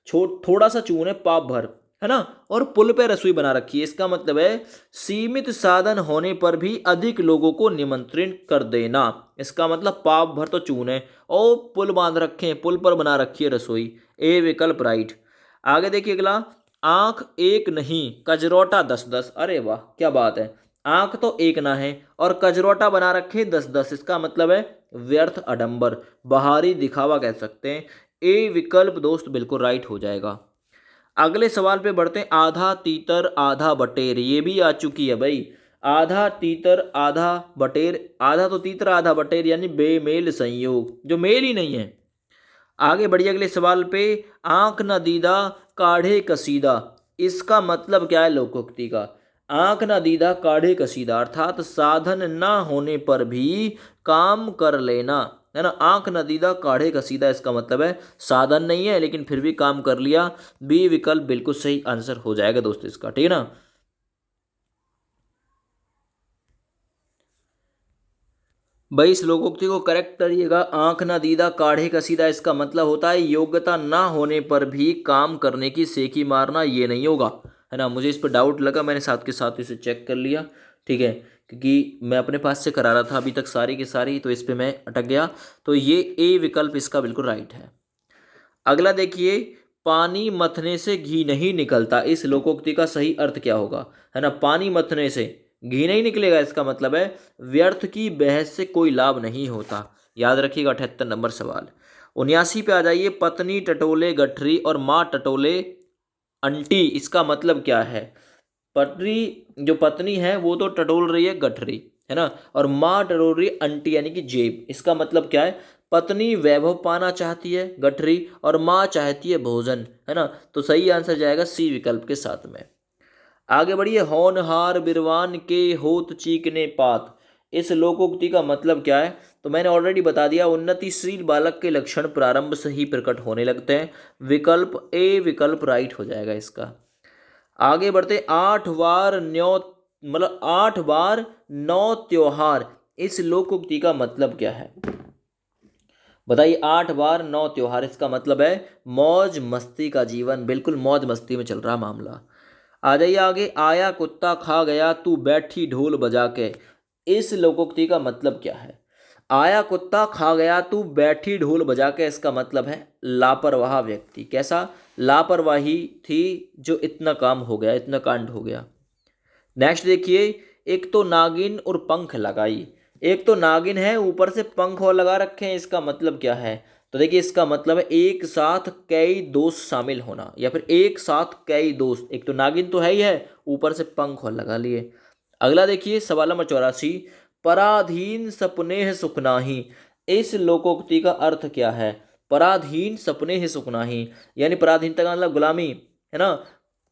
S1: थोड़ा सा चून है पाप भर, है ना, और पुल पे रसोई बना रखी है। इसका मतलब है सीमित साधन होने पर भी अधिक लोगों को निमंत्रित कर देना। इसका मतलब पाप भर तो चून है और पुल बांध रखे हैं, पुल पर बना रखी है रसोई। ए विकल्प राइट। आगे देखिए अगला, आंख एक नहीं कजरोटा 10-10। अरे वाह क्या बात है, आंख तो एक ना है और कजरोटा बना रखे 10-10। इसका मतलब है व्यर्थ आडंबर, बाहरी दिखावा कह सकते हैं। ए विकल्प दोस्त बिल्कुल राइट हो जाएगा। अगले सवाल पे बढ़ते हैं, आधा तीतर आधा बटेर। ये भी आ चुकी है भाई, आधा तीतर आधा बटेर। आधा तो तीतर आधा बटेर यानी बेमेल संयोग, जो मेल ही नहीं है। आगे बढ़िए अगले सवाल पे, आंख न दीदा काढ़े कसीदा। इसका मतलब क्या है लोकोक्ति का। आंख न दीदा काढ़े कसीदा अर्थात साधन न होने पर भी काम कर लेना, है ना। आंख न दीदा काढ़े कसीदा, इसका मतलब है साधन नहीं है लेकिन फिर भी काम कर लिया। बी विकल्प बिल्कुल सही आंसर हो जाएगा दोस्तों इसका, ठीक है ना। भाई इस लोकोक्ति को करेक्ट करिएगा, आंख ना दीदा काढ़े का सीधा, इसका मतलब होता है योग्यता ना होने पर भी काम करने की सेकी मारना, ये नहीं होगा, है ना। मुझे इस पर डाउट लगा, मैंने साथ के साथ इसे चेक कर लिया, ठीक है, क्योंकि मैं अपने पास से करा रहा था अभी तक सारी की सारी, तो इस पर मैं अटक गया। तो ये ए विकल्प इसका बिल्कुल राइट है। अगला देखिए, पानी मथने से घी नहीं निकलता। इस लोकोक्ति का सही अर्थ क्या होगा, है ना। पानी मथने से घी नहीं निकलेगा, इसका मतलब है व्यर्थ की बहस से कोई लाभ नहीं होता। याद रखिएगा 78 नंबर सवाल। 79 पे आ जाइए, पत्नी टटोले गठरी और माँ टटोले अंटी। इसका मतलब क्या है। पत्नी, जो पत्नी है वो तो टटोल रही है गठरी, है ना, और माँ टटोल रही है अंटी यानी कि जेब। इसका मतलब क्या है, पत्नी वैभव पाना चाहती है गठरी और माँ चाहती है भोजन, है ना। तो सही आंसर जाएगा सी विकल्प के साथ में। आगे बढ़िए, होनहार बिरवान के होत चीकने पात। इस लोकोक्ति का मतलब क्या है? तो मैंने ऑलरेडी बता दिया, उन्नतिशील बालक के लक्षण प्रारंभ से ही प्रकट होने लगते हैं। विकल्प ए विकल्प राइट हो जाएगा इसका। आगे बढ़ते, 8 बार न्यो मतलब 8 बार 9 त्योहार, इस लोकोक्ति का मतलब क्या है? बताइए, 8 बार 9 त्योहार, इसका मतलब है मौज मस्ती का जीवन, बिल्कुल मौज मस्ती में चल रहा मामला। आ जाइए आगे, आया कुत्ता खा गया तू बैठी ढोल बजा के, इस लोकोक्ति का मतलब क्या है? आया कुत्ता खा गया तू बैठी ढोल बजा के, इसका मतलब है लापरवाह व्यक्ति। कैसा? लापरवाही थी जो इतना काम हो गया, इतना कांड हो गया। नेक्स्ट देखिए, एक तो नागिन और पंख लगाई, एक तो नागिन है ऊपर से पंख और लगा रखे हैं, इसका मतलब क्या है? तो देखिए, इसका मतलब है एक साथ कई दोस्त शामिल होना, या फिर एक साथ कई दोस्त। एक तो नागिन तो है ही है, ऊपर से पंख और लगा लिए। अगला देखिए, सवाल नंबर 84, पराधीन सपने है सुख नाही, इस लोकोक्ति का अर्थ क्या है? पराधीन सपने है सुख नाही, यानी पराधीनता का मतलब गुलामी है ना।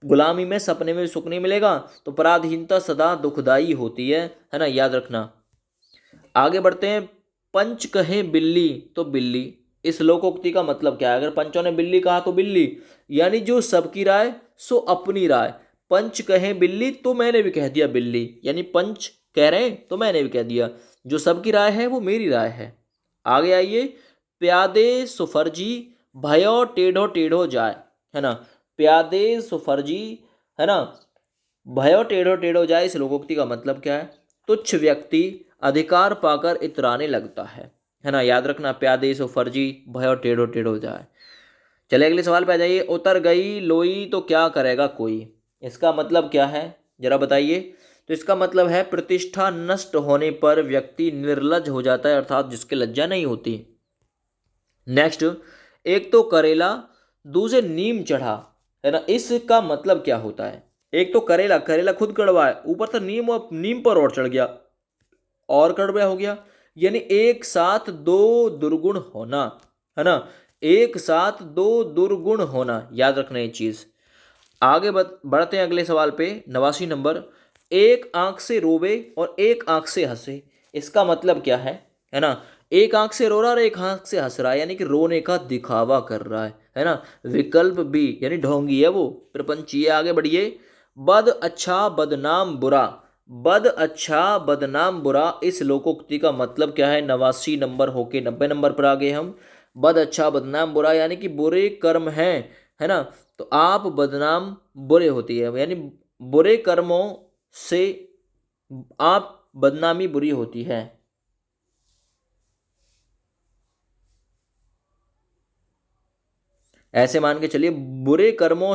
S1: गुलामी में सपने में सुख नहीं मिलेगा, तो पराधीनता सदा दुखदाई होती है ना, याद रखना। आगे बढ़ते हैं, पंच कहे बिल्ली तो बिल्ली, इस लोकोक्ति का मतलब क्या है? अगर पंचों ने बिल्ली कहा तो बिल्ली, यानी जो सबकी राय सो अपनी राय। पंच कहे बिल्ली तो मैंने भी कह दिया बिल्ली, यानी पंच कह रहे हैं तो मैंने भी कह दिया, जो सबकी राय है वो मेरी राय है। आगे आइए, प्यादे सुफर्जी भयो टेढ़ो टेढ़ो जाए, है ना। प्यादे सुफर्जी, है ना, भयो टेढ़ो टेढ़ो जाए, इस लोकोक्ति का मतलब क्या है? तुच्छ व्यक्ति अधिकार पाकर इतराने लगता है ना, याद रखना, प्यादे सो फर्जी भयो टेढ़ो टेढ़ो जाए। चले अगले सवाल पे आ जाइए, उतर गई लोई तो क्या करेगा कोई, इसका मतलब क्या है? जरा बताइए। तो इसका मतलब है प्रतिष्ठा नष्ट होने पर व्यक्ति निर्लज हो जाता है, अर्थात जिसके लज्जा नहीं होती। नेक्स्ट, एक तो करेला दूसरे नीम चढ़ा, है ना, इसका मतलब क्या होता है? एक तो करेला, करेला खुद कड़वा है, ऊपर से नीम पर और चढ़ गया और कड़वा हो गया, यानी एक साथ दो दुर्गुण होना, है ना, एक साथ दो दुर्गुण होना, याद रखना ये चीज। आगे बढ़ते हैं अगले सवाल पे, 89 नंबर, एक आंख से रोवे और एक आंख से हंसे, इसका मतलब क्या है ना? एक आंख से रो रहा और एक आंख से हंस रहा है, यानी कि रोने का दिखावा कर रहा है ना। विकल्प बी, यानी ढोंगी है वो, प्रपंची है। आगे बढ़िए, बद अच्छा बदनाम बुरा, बद अच्छा बदनाम बुरा, इस लोकोक्ति का मतलब क्या है? 89 नंबर होके 90 नंबर पर आ गए हम। बद अच्छा बदनाम बुरा, यानी कि बुरे कर्म हैं, है ना, तो आप बदनाम बुरे होती है, यानी बुरे कर्मों से आप बदनामी बुरी होती है। ऐसे मान के चलिए, बुरे कर्मों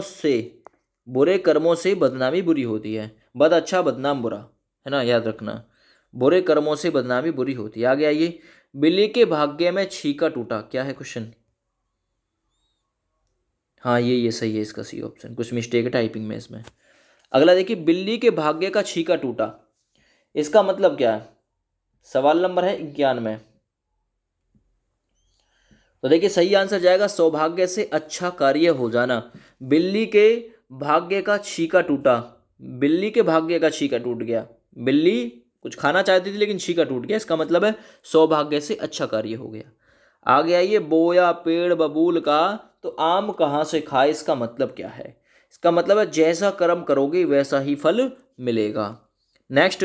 S1: से बदनामी बुरी होती है। बद अच्छा बदनाम बुरा, है ना, याद रखना, बुरे कर्मों से बदनामी बुरी होती है। आगे आइए, बिल्ली के भाग्य में छीका टूटा, क्या है क्वेश्चन? हाँ, ये सही है, इसका सी ऑप्शन, कुछ मिस्टेक है टाइपिंग में इसमें। अगला देखिए, बिल्ली के भाग्य का छीका टूटा, इसका मतलब क्या है? सवाल नंबर है 91। तो देखिए, सही आंसर जाएगा सौभाग्य से अच्छा कार्य हो जाना। बिल्ली के भाग्य का छीका टूटा, बिल्ली के भाग्य का छीका टूट गया, बिल्ली कुछ खाना चाहती थी लेकिन छीका टूट गया, इसका मतलब है सौभाग्य से अच्छा कार्य हो गया। आगे आइए, बोया पेड़ बबूल का तो आम कहाँ से खाए, इसका मतलब क्या है? इसका मतलब है जैसा कर्म करोगे वैसा ही फल मिलेगा। नेक्स्ट,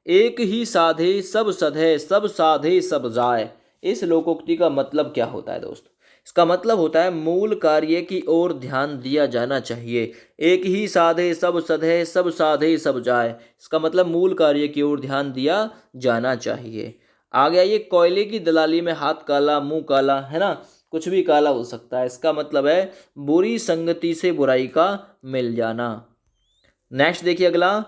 S1: एक ही साधे सब सधे सब साधे सब जाए, इस लोकोक्ति का मतलब क्या होता है दोस्त? इसका मतलब होता है मूल कार्य की ओर ध्यान दिया जाना चाहिए। एक ही साधे सब सधे सब साधे सब जाए, इसका मतलब मूल कार्य की ओर ध्यान दिया जाना चाहिए। आगे आइए, कोयले की दलाली में हाथ काला मुंह काला, है ना, कुछ भी काला हो सकता है, इसका मतलब है बुरी संगति से बुराई का मिल जाना। नेक्स्ट देखिए अगला,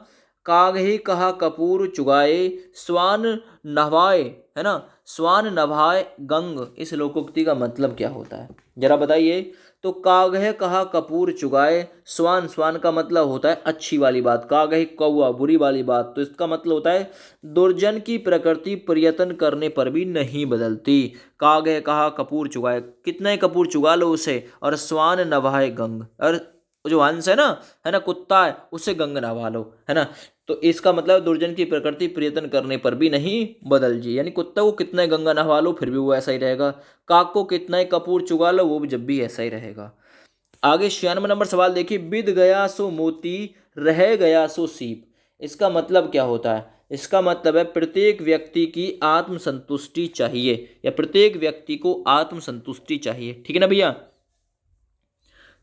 S1: कागही कहा कपूर चुगाए स्वान नभाए, है ना, स्वान नभाए गंग, इस लोकोक्ति का मतलब क्या होता है? जरा बताइए। तो कागह कहा कपूर चुगाए, स्वान, स्वान का मतलब होता है अच्छी वाली बात, कागह कौआ बुरी वाली बात, तो इसका मतलब होता है दुर्जन की प्रकृति प्रयत्न करने पर भी नहीं बदलती। कागह कहा कपूर चुगाए, कितने कपूर चुगा लो उसे, और स्वान नभाए गंग, और जो हंस है ना कुत्ता है, उससे गंगा नहवा लो, है ना। तो इसका मतलब दुर्जन की प्रकृति प्रयत्न करने पर भी नहीं बदल जी, यानी कुत्ता को कितना ही गंगा नहवा लो फिर भी वो ऐसा ही रहेगा, काक को कितना ही कपूर चुगा लो वो भी जब भी ऐसा ही रहेगा। आगे 96 नंबर सवाल देखिए, बिद गया सो मोती, रह गया सो सीप। इसका मतलब क्या होता है? इसका मतलब है प्रत्येक व्यक्ति की आत्मसंतुष्टि चाहिए, या प्रत्येक व्यक्ति को आत्मसंतुष्टि चाहिए, ठीक है ना भैया।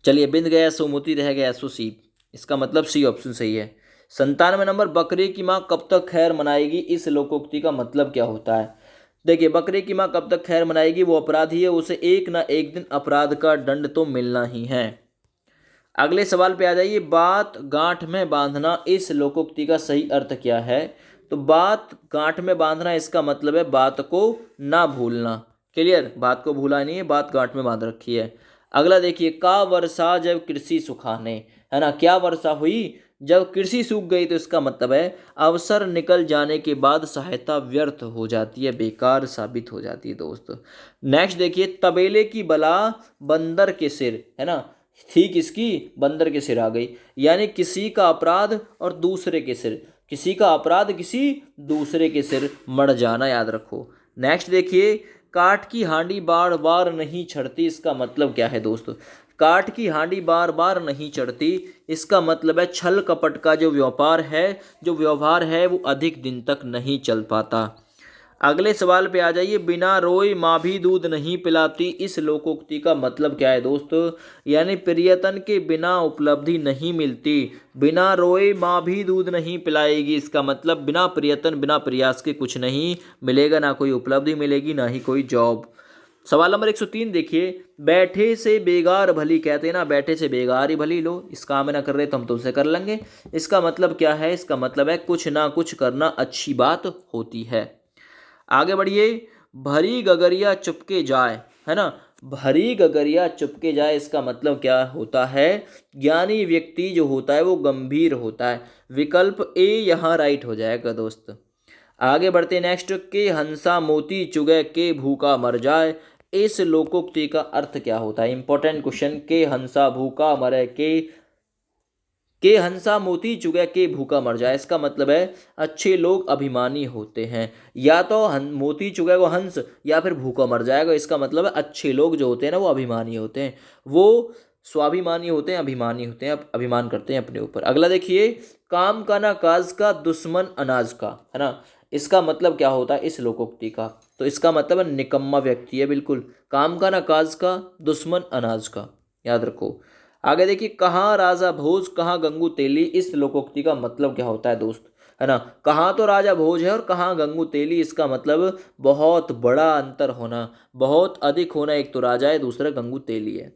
S1: चलिए, बिंद गया सो मोती, रह गया सो सीप, इसका मतलब सी ऑप्शन सही है। 97 नंबर, बकरे की माँ कब तक खैर मनाएगी, इस लोकोक्ति का मतलब क्या होता है? देखिए, बकरे की माँ कब तक खैर मनाएगी, वो अपराधी है, उसे एक ना एक दिन अपराध का दंड तो मिलना ही है। अगले सवाल पे आ जाइए, बात गांठ में बांधना, इस लोकोक्ति का सही अर्थ क्या है? तो बात गांठ में बांधना इसका मतलब है बात को ना भूलना। क्लियर, बात को भूला नहीं है, बात गांठ में बांध रखी है। अगला देखिए, का वर्षा जब कृषि सुखाने, है ना, क्या वर्षा हुई जब कृषि सूख गई, तो इसका मतलब है अवसर निकल जाने के बाद सहायता व्यर्थ हो जाती है, बेकार साबित हो जाती है दोस्त। नेक्स्ट देखिए, तबेले की बला बंदर के सिर, है ना, ठीक इसकी बंदर के सिर आ गई, यानी किसी का अपराध और दूसरे के सिर, किसी का अपराध किसी दूसरे के सिर मर जाना, याद रखो। नेक्स्ट देखिए, काठ की हांडी बार बार नहीं चढ़ती, इसका मतलब क्या है दोस्तों? काठ की हांडी बार बार नहीं चढ़ती, इसका मतलब है छल कपट का जो व्यापार है, जो व्यवहार है, वो अधिक दिन तक नहीं चल पाता। अगले सवाल पे आ जाइए, बिना रोए माँ भी दूध नहीं पिलाती, इस लोकोक्ति का मतलब क्या है दोस्तों? यानी प्रयत्न के बिना उपलब्धि नहीं मिलती, बिना रोए माँ भी दूध नहीं पिलाएगी, इसका मतलब बिना प्रयत्न बिना प्रयास के कुछ नहीं मिलेगा, ना कोई उपलब्धि मिलेगी ना ही कोई जॉब। सवाल नंबर 103 देखिए, बैठे से बेगार भली, कहते हैं ना बैठे से बेगार ही भली, लो इस काम में ना कर रहे तो हम तुमसे कर लेंगे, इसका मतलब क्या है? इसका मतलब है कुछ ना कुछ करना अच्छी बात होती है। आगे बढ़िए, भरी गगरिया चुपके जाए, है ना, भरी गगरिया चुपके जाए, इसका मतलब क्या होता है? ज्ञानी व्यक्ति जो होता है वो गंभीर होता है, विकल्प ए यहाँ राइट हो जाएगा दोस्त। आगे बढ़ते नेक्स्ट, के हंसा मोती चुगे के भूखा मर जाए, इस लोकोक्ति का अर्थ क्या होता है? इंपॉर्टेंट क्वेश्चन, के हंसा भूखा मरे, के हंसा मोती चुगे के भूखा मर जाए, इसका मतलब है अच्छे लोग अभिमानी होते हैं, या तो मोती चुगेगा हंस या फिर भूखा मर जाएगा, इसका मतलब है अच्छे लोग जो होते हैं ना वो अभिमानी होते हैं, वो स्वाभिमानी होते हैं, अभिमानी होते हैं, अभिमान करते हैं अपने ऊपर। अगला देखिए, काम का ना काज का दुश्मन अनाज का, है ना, इसका मतलब क्या होता है इस लोकोक्ति का? तो इसका मतलब है निकम्मा व्यक्ति है, बिल्कुल, काम का ना काज का दुश्मन अनाज का, याद रखो। आगे देखिए, कहाँ राजा भोज कहाँ गंगू तेली, इस लोकोक्ति का मतलब क्या होता है दोस्त? है ना, कहाँ तो राजा भोज है और कहाँ गंगू तेली, इसका मतलब बहुत बड़ा अंतर होना, बहुत अधिक होना, एक तो राजा है दूसरा गंगू तेली है।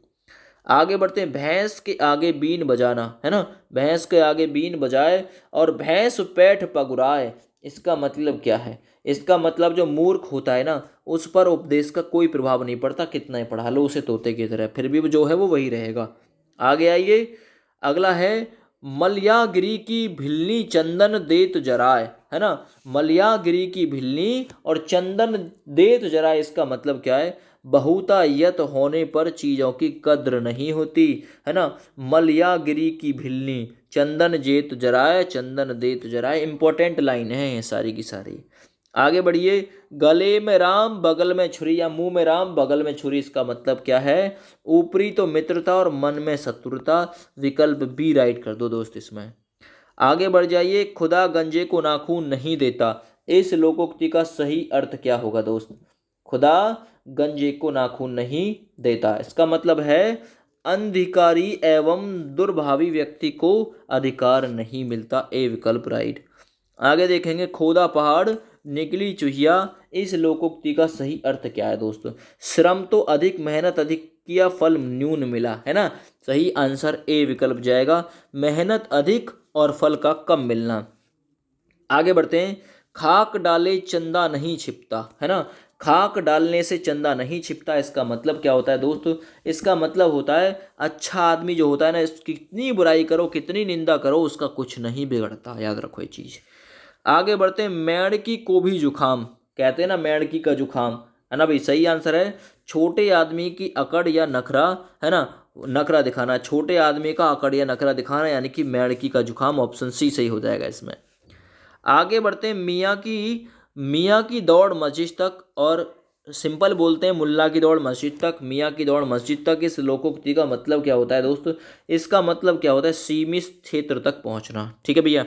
S1: आगे बढ़ते हैं, भैंस के आगे बीन बजाना, है ना, भैंस के आगे बीन बजाए और भैंस पैठ पगुराए, इसका मतलब क्या है? इसका मतलब जो मूर्ख होता है ना उस पर उपदेश का कोई प्रभाव नहीं पड़ता, कितना ही पढ़ा लो उसे तोते की तरह, फिर भी जो है वो वही रहेगा। आगे आइए, अगला है, मलयागिरी की भिलनी चंदन देत जराए, है ना, मलयागिरी की भिलनी और चंदन देत जराए, इसका मतलब क्या है? बहुतायत होने पर चीज़ों की कद्र नहीं होती, है ना, मलयागिरी की भिलनी चंदन जेत जराए, चंदन देत जराए, इंपॉर्टेंट लाइन है ये सारी की सारी। आगे बढ़िए, गले में राम बगल में छुरी, या मुंह में राम बगल में छुरी, इसका मतलब क्या है? ऊपरी तो मित्रता और मन में शत्रुता, विकल्प बी राइट कर दो दोस्त इसमें। आगे बढ़ जाइए, खुदा गंजे को नाखून नहीं देता, इस लोकोक्ति का सही अर्थ क्या होगा दोस्त? खुदा गंजे को नाखून नहीं देता, इसका मतलब है अनधिकारी एवं दुर्भावी व्यक्ति को अधिकार नहीं मिलता, ए विकल्प राइट। आगे देखेंगे, खोदा पहाड़ निकली चुहिया, इस लोकोक्ति का सही अर्थ क्या है दोस्तों? श्रम तो अधिक, मेहनत अधिक किया, फल न्यून मिला, है ना, सही आंसर ए विकल्प जाएगा, मेहनत अधिक और फल का कम मिलना। आगे बढ़ते हैं, खाक डाले चंदा नहीं छिपता, है ना, खाक डालने से चंदा नहीं छिपता, इसका मतलब क्या होता है दोस्तों? इसका मतलब होता है अच्छा आदमी जो होता है ना, कितनी बुराई करो कितनी निंदा करो उसका कुछ नहीं बिगड़ता, याद रखो ये चीज़। आगे बढ़ते हैं, मेंढकी को भी जुखाम, कहते हैं ना मेंढकी का जुखाम, है ना भाई, सही आंसर है छोटे आदमी की अकड़ या नखरा, है ना, नखरा दिखाना, छोटे आदमी का अकड़ या नखरा दिखाना, यानी कि मेंढकी का जुकाम, ऑप्शन सी सही हो जाएगा इसमें। आगे बढ़ते हैं, मियाँ की दौड़ मस्जिद तक, और सिंपल बोलते हैं मुल्ला की दौड़ मस्जिद तक, मियाँ की दौड़ मस्जिद तक। इस लोकोक्ति का मतलब क्या होता है दोस्त? इसका मतलब क्या होता है? सीमित क्षेत्र तक पहुंचना। ठीक है भैया,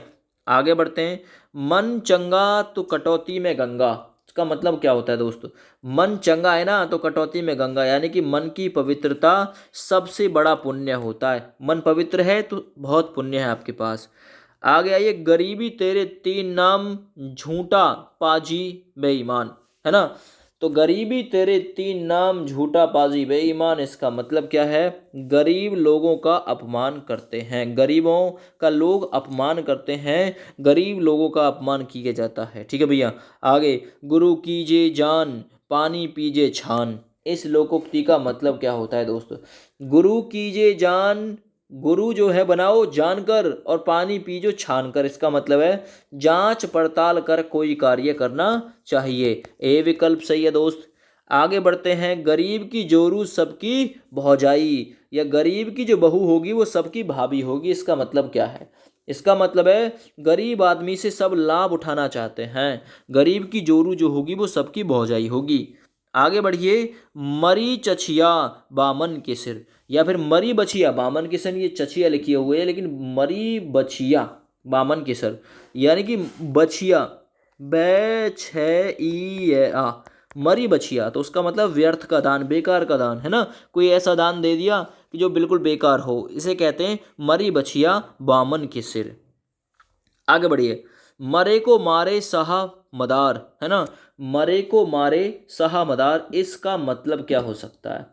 S1: आगे बढ़ते हैं। मन चंगा तो कटौती में गंगा, इसका मतलब क्या होता है दोस्त? मन चंगा है ना, तो कटौती में गंगा, यानी कि मन की पवित्रता सबसे बड़ा पुण्य होता है। मन पवित्र है तो बहुत पुण्य है आपके पास। आगे आइए, गरीबी तेरे तीन नाम, झूठा पाजी बेईमान, है ना। तो गरीबी तेरे तीन नाम, झूठा पाजी बेईमान, इसका मतलब क्या है? गरीब लोगों का अपमान करते हैं, गरीबों का लोग अपमान करते हैं, गरीब लोगों का अपमान किया जाता है। ठीक है भैया, आगे, गुरु कीजिए जान, पानी पीजिए छान, इस लोकोक्ति का मतलब क्या होता है दोस्तों? गुरु कीजिए जान, गुरु जो है बनाओ जानकर, और पानी पीजो छान कर, इसका मतलब है जांच पड़ताल कर कोई कार्य करना चाहिए। ए विकल्प सही है दोस्त। आगे बढ़ते हैं, गरीब की जोरू सबकी भौजाई, या गरीब की जो बहू होगी वो सबकी भाभी होगी, इसका मतलब क्या है? इसका मतलब है गरीब आदमी से सब लाभ उठाना चाहते हैं, गरीब की जोरू जो होगी वो सबकी भौजाई होगी। आगे बढ़िए, मरी चछिया बामन के सिर, या फिर मरी बछिया बामन के सिर, ये चछिया लिखी हुई है लेकिन मरी बछिया बामन के सर, यानी कि बछिया, बै छ ई ए आ, मरी बछिया, तो उसका मतलब व्यर्थ का दान, बेकार का दान, है ना। कोई ऐसा दान दे दिया कि जो बिल्कुल बेकार हो, इसे कहते हैं मरी बछिया बामन के सिर। आगे बढ़िए, मरे को मारे सहा मदार, है ना, मरे को मारे सहा मदार, इसका मतलब क्या हो सकता है?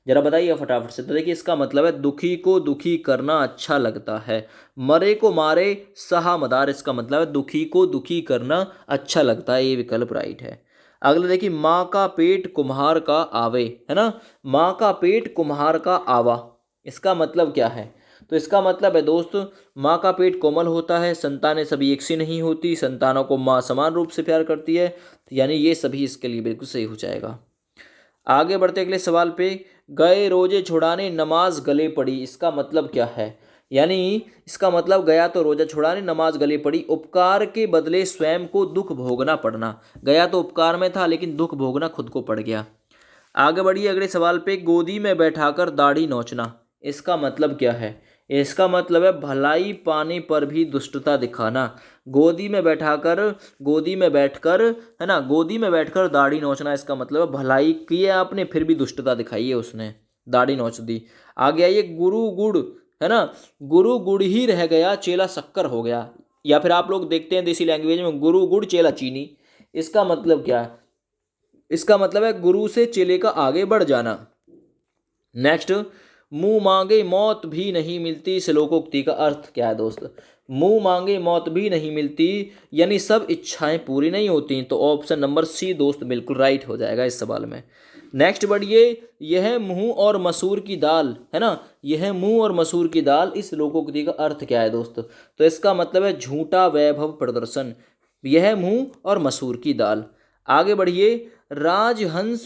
S1: जरा बताइए फटाफट से। तो देखिए, इसका मतलब है दुखी को दुखी करना अच्छा लगता है। मरे को मारे सहा मदार, इसका मतलब है दुखी को दुखी करना अच्छा लगता है, ये विकल्प राइट है। अगला देखिए, माँ का पेट कुम्हार का आवे, है ना, माँ का पेट कुम्हार का आवा, इसका मतलब क्या है? तो इसका मतलब है दोस्त, माँ का पेट कोमल होता है, संतानें सभी एक सी नहीं होती, संतानों को माँ समान रूप से प्यार करती है, तो यानी ये सभी इसके लिए बिल्कुल सही हो जाएगा। आगे बढ़ते अगले सवाल पे, गए रोजे छुड़ाने नमाज गले पड़ी, इसका मतलब क्या है? यानी इसका मतलब गया तो रोजा छुड़ाने नमाज गले पड़ी, उपकार के बदले स्वयं को दुख भोगना पड़ना, गया तो उपकार में था लेकिन दुख भोगना खुद को पड़ गया। आगे बढ़िए अगले सवाल पे, गोदी में बैठाकर दाढ़ी नोचना, इसका मतलब क्या है? इसका मतलब है भलाई पाने पर भी दुष्टता दिखाना। गोदी में बैठकर, है ना, गोदी में बैठकर दाढ़ी नोचना, इसका मतलब है भलाई की है आपने फिर भी दुष्टता दिखाई है उसने, दाढ़ी नोच दी। आगे आइए, गुरु गुड़, है ना, गुरु गुड़ ही रह गया चेला शक्कर हो गया, या फिर आप लोग देखते हैं देसी लैंग्वेज में गुरु गुड़ चेला चीनी, इसका मतलब क्या है? इसका मतलब है गुरु से चेले का आगे बढ़ जाना। नेक्स्ट, मुंह मांगे मौत भी नहीं मिलती, श्लोकोक्ति का अर्थ क्या है दोस्त? मुंह मांगे मौत भी नहीं मिलती, यानी सब इच्छाएं पूरी नहीं होती, तो ऑप्शन नंबर सी दोस्त बिल्कुल राइट हो जाएगा इस सवाल में। नेक्स्ट बढ़िए, यह मुंह और मसूर की दाल, है ना, यह मुंह और मसूर की दाल, इस लोकोक्ति का अर्थ क्या है दोस्त? तो इसका मतलब है झूठा वैभव प्रदर्शन, यह मुंह और मसूर की दाल। आगे बढ़िए, राजहंस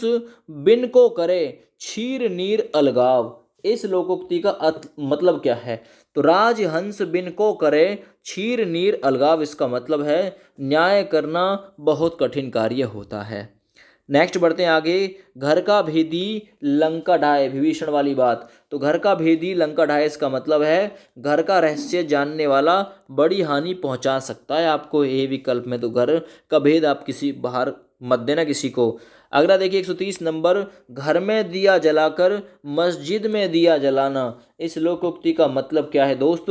S1: बिन को करे क्षीर नीर अलगाव, इस लोकोक्ति का मतलब क्या है? तो राजहंस बिन को करे क्षीर नीर अलगाव, इसका मतलब है न्याय करना बहुत कठिन कार्य होता है। नेक्स्ट बढ़ते हैं आगे, घर का भेदी लंका ढाए, विभीषण वाली बात, तो घर का भेदी लंका ढाए, इसका मतलब है घर का रहस्य जानने वाला बड़ी हानि पहुंचा सकता है आपको, ये विकल्प में तो घर का भेद आप किसी बाहर मत देना किसी को। अगला देखिए 130 नंबर, घर में दिया जलाकर मस्जिद में दिया जलाना, इस लोकोक्ति का मतलब क्या है दोस्त?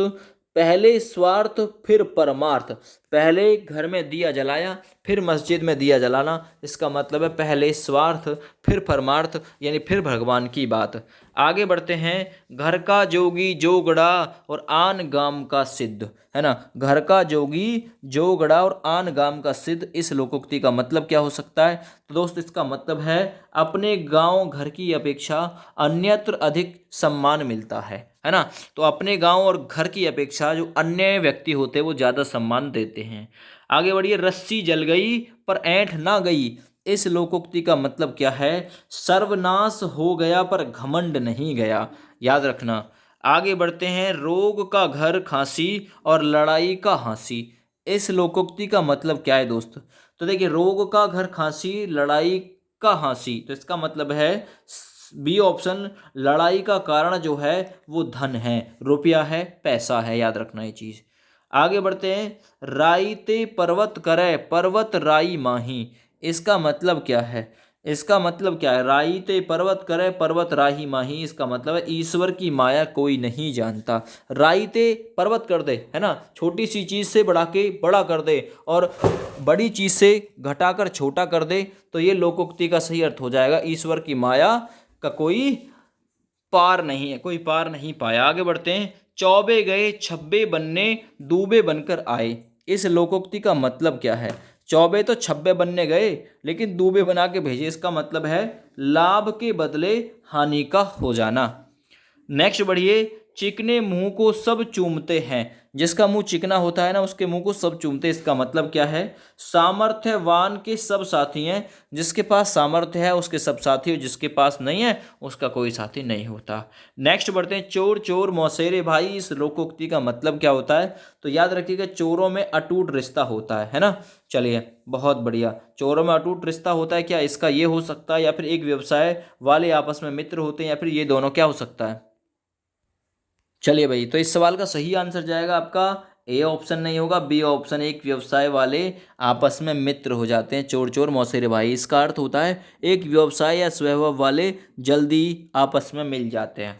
S1: पहले स्वार्थ फिर परमार्थ, पहले घर में दिया जलाया फिर मस्जिद में दिया जलाना, इसका मतलब है पहले स्वार्थ फिर परमार्थ, यानी फिर भगवान की बात। आगे बढ़ते हैं, घर का जोगी जोगड़ा और आन गाम का सिद्ध, है ना, घर का जोगी जोगड़ा और आन गाम का सिद्ध, इस लोकोक्ति का मतलब क्या हो सकता है? तो दोस्त इसका मतलब है अपने गांव घर की अपेक्षा अन्यत्र अधिक सम्मान मिलता है ना, तो अपने गांव और घर की अपेक्षा जो अन्य व्यक्ति होते हैं वो ज़्यादा सम्मान देते हैं। आगे बढ़िए, रस्सी जल गई पर ऐंठ ना गई, इस लोकोक्ति का मतलब क्या है? सर्वनाश हो गया पर घमंड नहीं गया, याद रखना। आगे बढ़ते हैं, रोग का घर खांसी और लड़ाई का हाँसी। इस लोकोक्ति का मतलब क्या है दोस्त? तो देखिए, रोग का घर खांसी, लड़ाई का हाँसी, तो इसका मतलब है बी ऑप्शन, लड़ाई का कारण जो है वो धन है, रुपया है, पैसा है। याद रखना ये चीज। आगे बढ़ते हैं, राई ते पर्वत करे पर्वत राई माही। इसका मतलब क्या है? इसका मतलब क्या है? राई ते पर्वत करे पर्वत राही माही, इसका मतलब है ईश्वर की माया कोई नहीं जानता। राई ते पर्वत कर दे, है ना, छोटी सी चीज से बढ़ा के बड़ा कर दे और बड़ी चीज से घटाकर छोटा कर दे, तो ये लोकोक्ति का सही अर्थ हो जाएगा, ईश्वर की माया का कोई पार नहीं है, कोई पार नहीं पाया। आगे बढ़ते हैं, चौबे गए छब्बे बनने दूबे बनकर आए। इस लोकोक्ति का मतलब क्या है? चौबे तो छब्बे बनने गए लेकिन दूबे बना के भेजे, इसका मतलब है लाभ के बदले हानि का हो जाना। नेक्स्ट बढ़िए, चिकने मुंह को सब चूमते हैं। जिसका मुंह चिकना होता है ना, उसके मुंह को सब चूमते हैं, इसका मतलब क्या है? सामर्थ्यवान के सब साथी हैं, जिसके पास सामर्थ्य है उसके सब साथी, और जिसके पास नहीं है उसका कोई साथी नहीं होता। नेक्स्ट बढ़ते हैं, चोर चोर मौसेरे भाई। इस लोकोक्ति का मतलब क्या होता है? तो याद रखिएगा, चोरों में अटूट रिश्ता होता है ना। चलिए, बहुत बढ़िया, चोरों में अटूट रिश्ता होता है, क्या इसका ये हो सकता है, या फिर एक व्यवसाय वाले आपस में मित्र होते हैं, या फिर ये दोनों, क्या हो सकता है? चलिए भाई, तो इस सवाल का सही आंसर जाएगा आपका ए ऑप्शन नहीं होगा, बी ऑप्शन, एक व्यवसाय वाले आपस में मित्र हो जाते हैं, चोर चोर मौसेरे भाई। इसका अर्थ होता है एक व्यवसाय या स्वभाव वाले जल्दी आपस में मिल जाते हैं।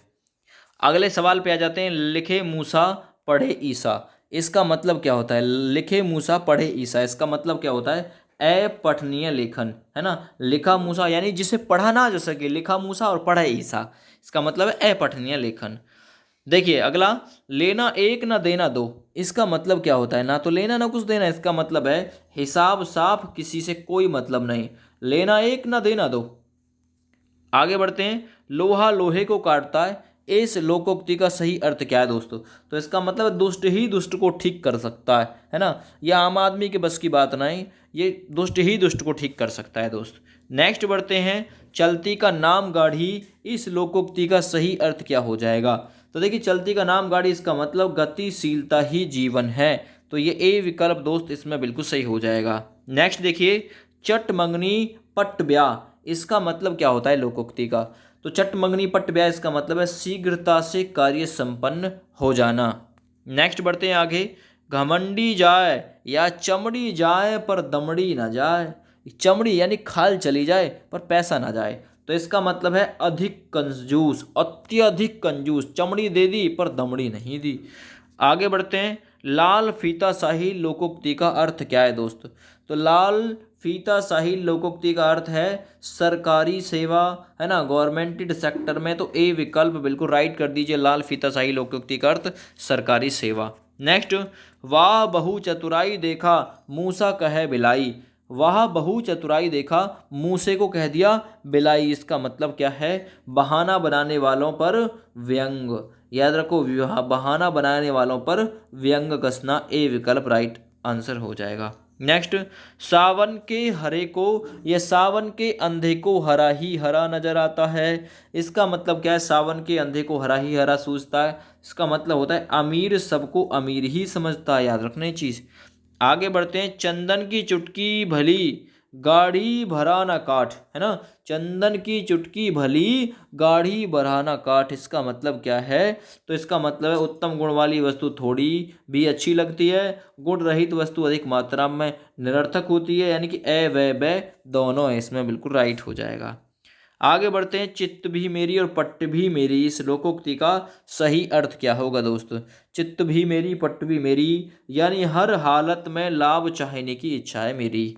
S1: अगले सवाल पे आ जाते हैं, लिखे मूसा पढ़े ईसा। इसका मतलब क्या होता है? लिखे मूसा पढ़े ईसा, इसका मतलब क्या होता है? अपठनीय लेखन, है ना। लिखा मूसा यानी जिसे पढ़ा ना जा सके, लिखा मूसा और पढ़े ईसा, इसका मतलब है अपठनीय लेखन। देखिए अगला, लेना एक ना देना दो। इसका मतलब क्या होता है? ना तो लेना ना कुछ देना, इसका मतलब है हिसाब साफ, किसी से कोई मतलब नहीं, लेना एक ना देना दो। आगे बढ़ते हैं, लोहा लोहे को काटता है। इस लोकोक्ति का सही अर्थ क्या है दोस्तों? तो इसका मतलब दुष्ट ही दुष्ट को ठीक कर सकता है ना। यह आम आदमी के बस की बात नहीं, ये दुष्ट ही दुष्ट को ठीक कर सकता है दोस्त। नेक्स्ट बढ़ते हैं, चलती का नाम गाढ़ी। इस लोकोक्ति का सही अर्थ क्या हो जाएगा? तो देखिए, चलती का नाम गाड़ी, इसका मतलब गतिशीलता ही जीवन है, तो ये ए विकल्प दोस्त इसमें बिल्कुल सही हो जाएगा। नेक्स्ट देखिए, चट मंगनी पट ब्याह। इसका मतलब क्या होता है लोकोक्ति का? तो चट मंगनी पट ब्याह, इसका मतलब है शीघ्रता से कार्य संपन्न हो जाना। नेक्स्ट बढ़ते हैं आगे, घमंडी जाए या चमड़ी जाए पर दमड़ी ना जाए। चमड़ी यानी खाल चली जाए पर पैसा ना जाए, तो इसका मतलब है अधिक कंजूस, अत्यधिक कंजूस, चमड़ी दे दी पर दमड़ी नहीं दी। आगे बढ़ते हैं, लाल फीता शाही लोकोक्ति का अर्थ क्या है दोस्त? तो लाल फीता शाही लोकोक्ति का अर्थ है सरकारी सेवा, है ना, गवर्नमेंटेड सेक्टर में, तो ए विकल्प बिल्कुल राइट कर दीजिए, लाल फीता शाही लोकोक्ति का अर्थ सरकारी सेवा। नेक्स्ट, वाह बहु चतुराई देखा मूसा कहे बिलाई। वाह बहु चतुराई देखा, मूसे को कह दिया बिलाई, इसका मतलब क्या है? बहाना बनाने वालों पर व्यंग। याद रखो, बहाना बनाने वालों पर व्यंग कसना, ए विकल्प राइट आंसर हो जाएगा। नेक्स्ट, सावन के हरे को या सावन के अंधे को हरा ही हरा नजर आता है। इसका मतलब क्या है? सावन के अंधे को हरा ही हरा सूझता है, इसका मतलब होता है अमीर सबको अमीर ही समझता है। याद रखना ये चीज। आगे बढ़ते हैं, चंदन की चुटकी भली गाढ़ी भरा ना काठ, है ना। चंदन की चुटकी भली गाढ़ी भरा ना काठ, इसका मतलब क्या है? तो इसका मतलब है उत्तम गुण वाली वस्तु थोड़ी भी अच्छी लगती है, गुण रहित वस्तु अधिक मात्रा में निरर्थक होती है, यानी कि ए व ब दोनों है, इसमें बिल्कुल राइट हो जाएगा। आगे बढ़ते हैं, चित्त भी मेरी और पट्ट भी मेरी। इस लोकोक्ति का सही अर्थ क्या होगा दोस्त? चित्त भी मेरी पट्ट भी मेरी, यानी हर हालत में लाभ चाहने की इच्छा है मेरी।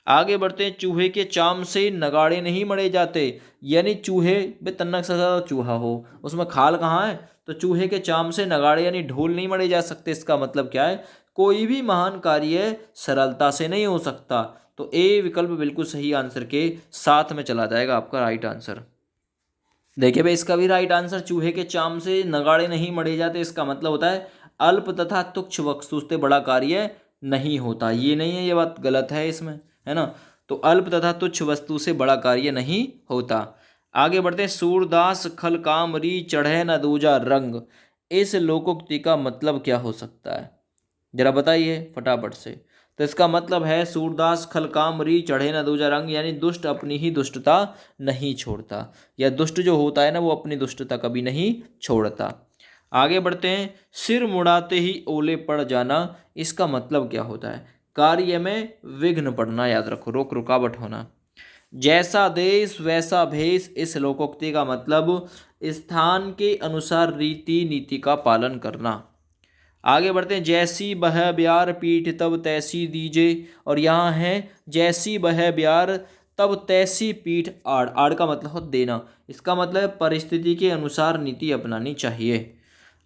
S1: आगे बढ़ते हैं, चूहे के चाम से नगाड़े नहीं मढ़े जाते। यानी चूहे बे तन्नक सा चूहा हो, उसमें खाल कहाँ है? तो चूहे के चाम से नगाड़े यानी ढोल नहीं मढ़े जा सकते। इसका मतलब क्या है? कोई भी महान कार्य सरलता से नहीं हो सकता, तो ए विकल्प बिल्कुल सही आंसर के साथ में चला जाएगा आपका राइट आंसर। देखिए भाई, इसका भी राइट आंसर, चूहे के चाम से नगाड़े नहीं मढ़े जाते, इसका मतलब होता है अल्प तथा तुच्छ वस्तु से बड़ा कार्य नहीं होता। ये नहीं है, ये बात गलत है इसमें, है ना। तो अल्प तथा तुच्छ वस्तु से बड़ा कार्य नहीं होता। आगे बढ़ते हैं। सूरदास खल कामरी चढ़े न दूजा रंग, इस लोकोक्ति का मतलब क्या हो सकता है? जरा बताइए फटाफट से। तो इसका मतलब है सूरदास खल कामरी चढ़े न दूजा रंग, यानी दुष्ट अपनी ही दुष्टता नहीं छोड़ता, या दुष्ट जो होता है ना वो अपनी दुष्टता कभी नहीं छोड़ता। आगे बढ़ते हैं। सिर मुड़ाते ही ओले पड़ जाना, इसका मतलब क्या होता है? कार्य में विघ्न पड़ना, याद रखो, रोक रुकावट होना। जैसा देश वैसा भेष, इस लोकोक्ति का मतलब स्थान के अनुसार रीति नीति का पालन करना। आगे बढ़ते हैं। जैसी बह ब्यार पीठ तब तैसी दीजे, और यहाँ है जैसी बह ब्यार तब तैसी पीठ आड़। आड़ का मतलब हो देना, इसका मतलब परिस्थिति के अनुसार नीति अपनानी चाहिए।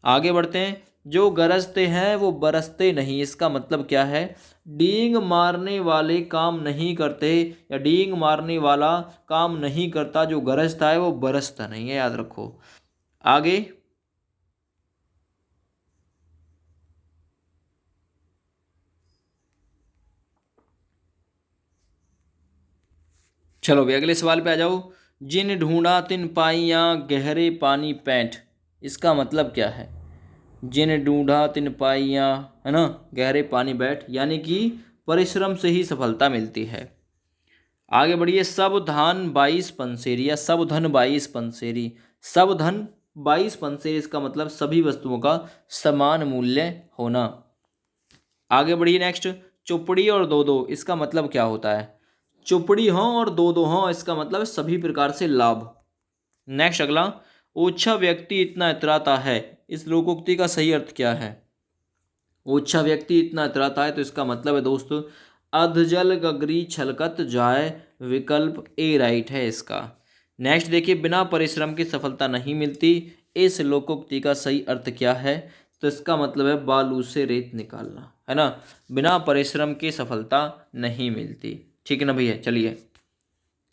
S1: आगे बढ़ते हैं। जो गरजते हैं वो बरसते नहीं, इसका मतलब क्या है? डींग मारने वाले काम नहीं करते, या डींग मारने वाला काम नहीं करता, जो गरजता है वो बरसता नहीं है, याद रखो। आगे चलो भाई अगले सवाल पे आ जाओ। जिन ढूंढा तिन पाइयाँ गहरे पानी पैंठ, इसका मतलब क्या है? जिन ढूंढा तिन पाइयाँ, है ना, गहरे पानी बैठ, यानी कि परिश्रम से ही सफलता मिलती है। आगे बढ़िए। सब धान 22 पंसेरी, या सब धन 22 पंसेरी, सब धन 22 पंसेरी, इसका मतलब सभी वस्तुओं का समान मूल्य होना। आगे बढ़िए नेक्स्ट। चुपड़ी और दो दो, इसका मतलब क्या होता है? चुपड़ी हो और दो दो हो, इसका मतलब है सभी प्रकार से लाभ। नेक्स्ट अगला। ओछा व्यक्ति इतना इतराता है, इस लोकोक्ति का सही अर्थ क्या है? ओछा व्यक्ति इतना इतराता है, तो इसका मतलब है दोस्तों अधजल गगरी छलकत जाए, विकल्प ए राइट है इसका। नेक्स्ट देखिए। बिना परिश्रम की सफलता नहीं मिलती, इस लोकोक्ति का सही अर्थ क्या है? तो इसका मतलब है बालू से रेत निकालना, है ना। बिना परिश्रम की सफलता नहीं मिलती, ठीक है ना भैया। चलिए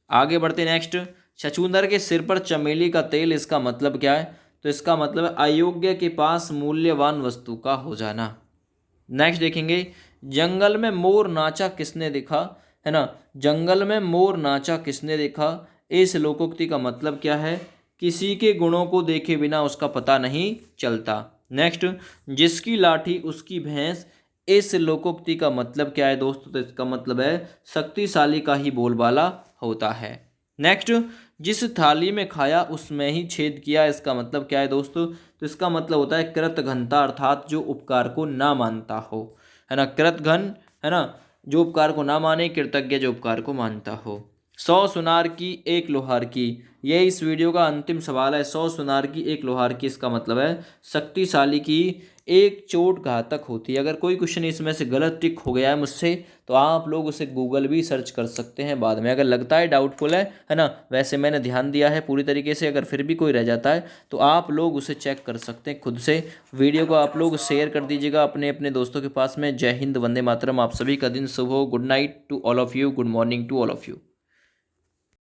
S1: आगे बढ़ते नेक्स्ट। छछूंदर के सिर पर चमेली का तेल, इसका मतलब क्या है? तो इसका मतलब है अयोग्य के पास मूल्यवान वस्तु का हो जाना। नेक्स्ट देखेंगे। जंगल में मोर नाचा किसने देखा, है ना, जंगल में मोर नाचा किसने देखा, इस लोकोक्ति का मतलब क्या है? किसी के गुणों को देखे बिना उसका पता नहीं चलता। नेक्स्ट। जिसकी लाठी उसकी भैंस, इस लोकोक्ति का मतलब क्या है दोस्तों? तो इसका मतलब है शक्तिशाली का ही बोलबाला होता है। नेक्स्ट। जिस थाली में खाया उसमें ही छेद किया, इसका मतलब क्या है दोस्तों? तो इसका मतलब होता है कृतघ्नता, अर्थात जो उपकार को ना मानता हो, है ना, कृतघ्न, है ना, जो उपकार को ना माने, कृतज्ञ जो उपकार को मानता हो। 100 सुनार की एक लोहार की, ये इस वीडियो का अंतिम सवाल है। 100 सुनार की एक लोहार की, इसका मतलब है शक्तिशाली की एक चोट घातक होती है। अगर कोई क्वेश्चन इसमें से गलत टिक हो गया है मुझसे, तो आप लोग उसे गूगल भी सर्च कर सकते हैं बाद में, अगर लगता है डाउटफुल है ना। वैसे मैंने ध्यान दिया है पूरी तरीके से, अगर फिर भी कोई रह जाता है तो आप लोग उसे चेक कर सकते हैं खुद से। वीडियो को आप लोग शेयर कर दीजिएगा अपने अपने दोस्तों के पास में। जय हिंद, वंदे मातरम। आप सभी का दिन शुभ हो। Good night to all of you, good morning to all of you.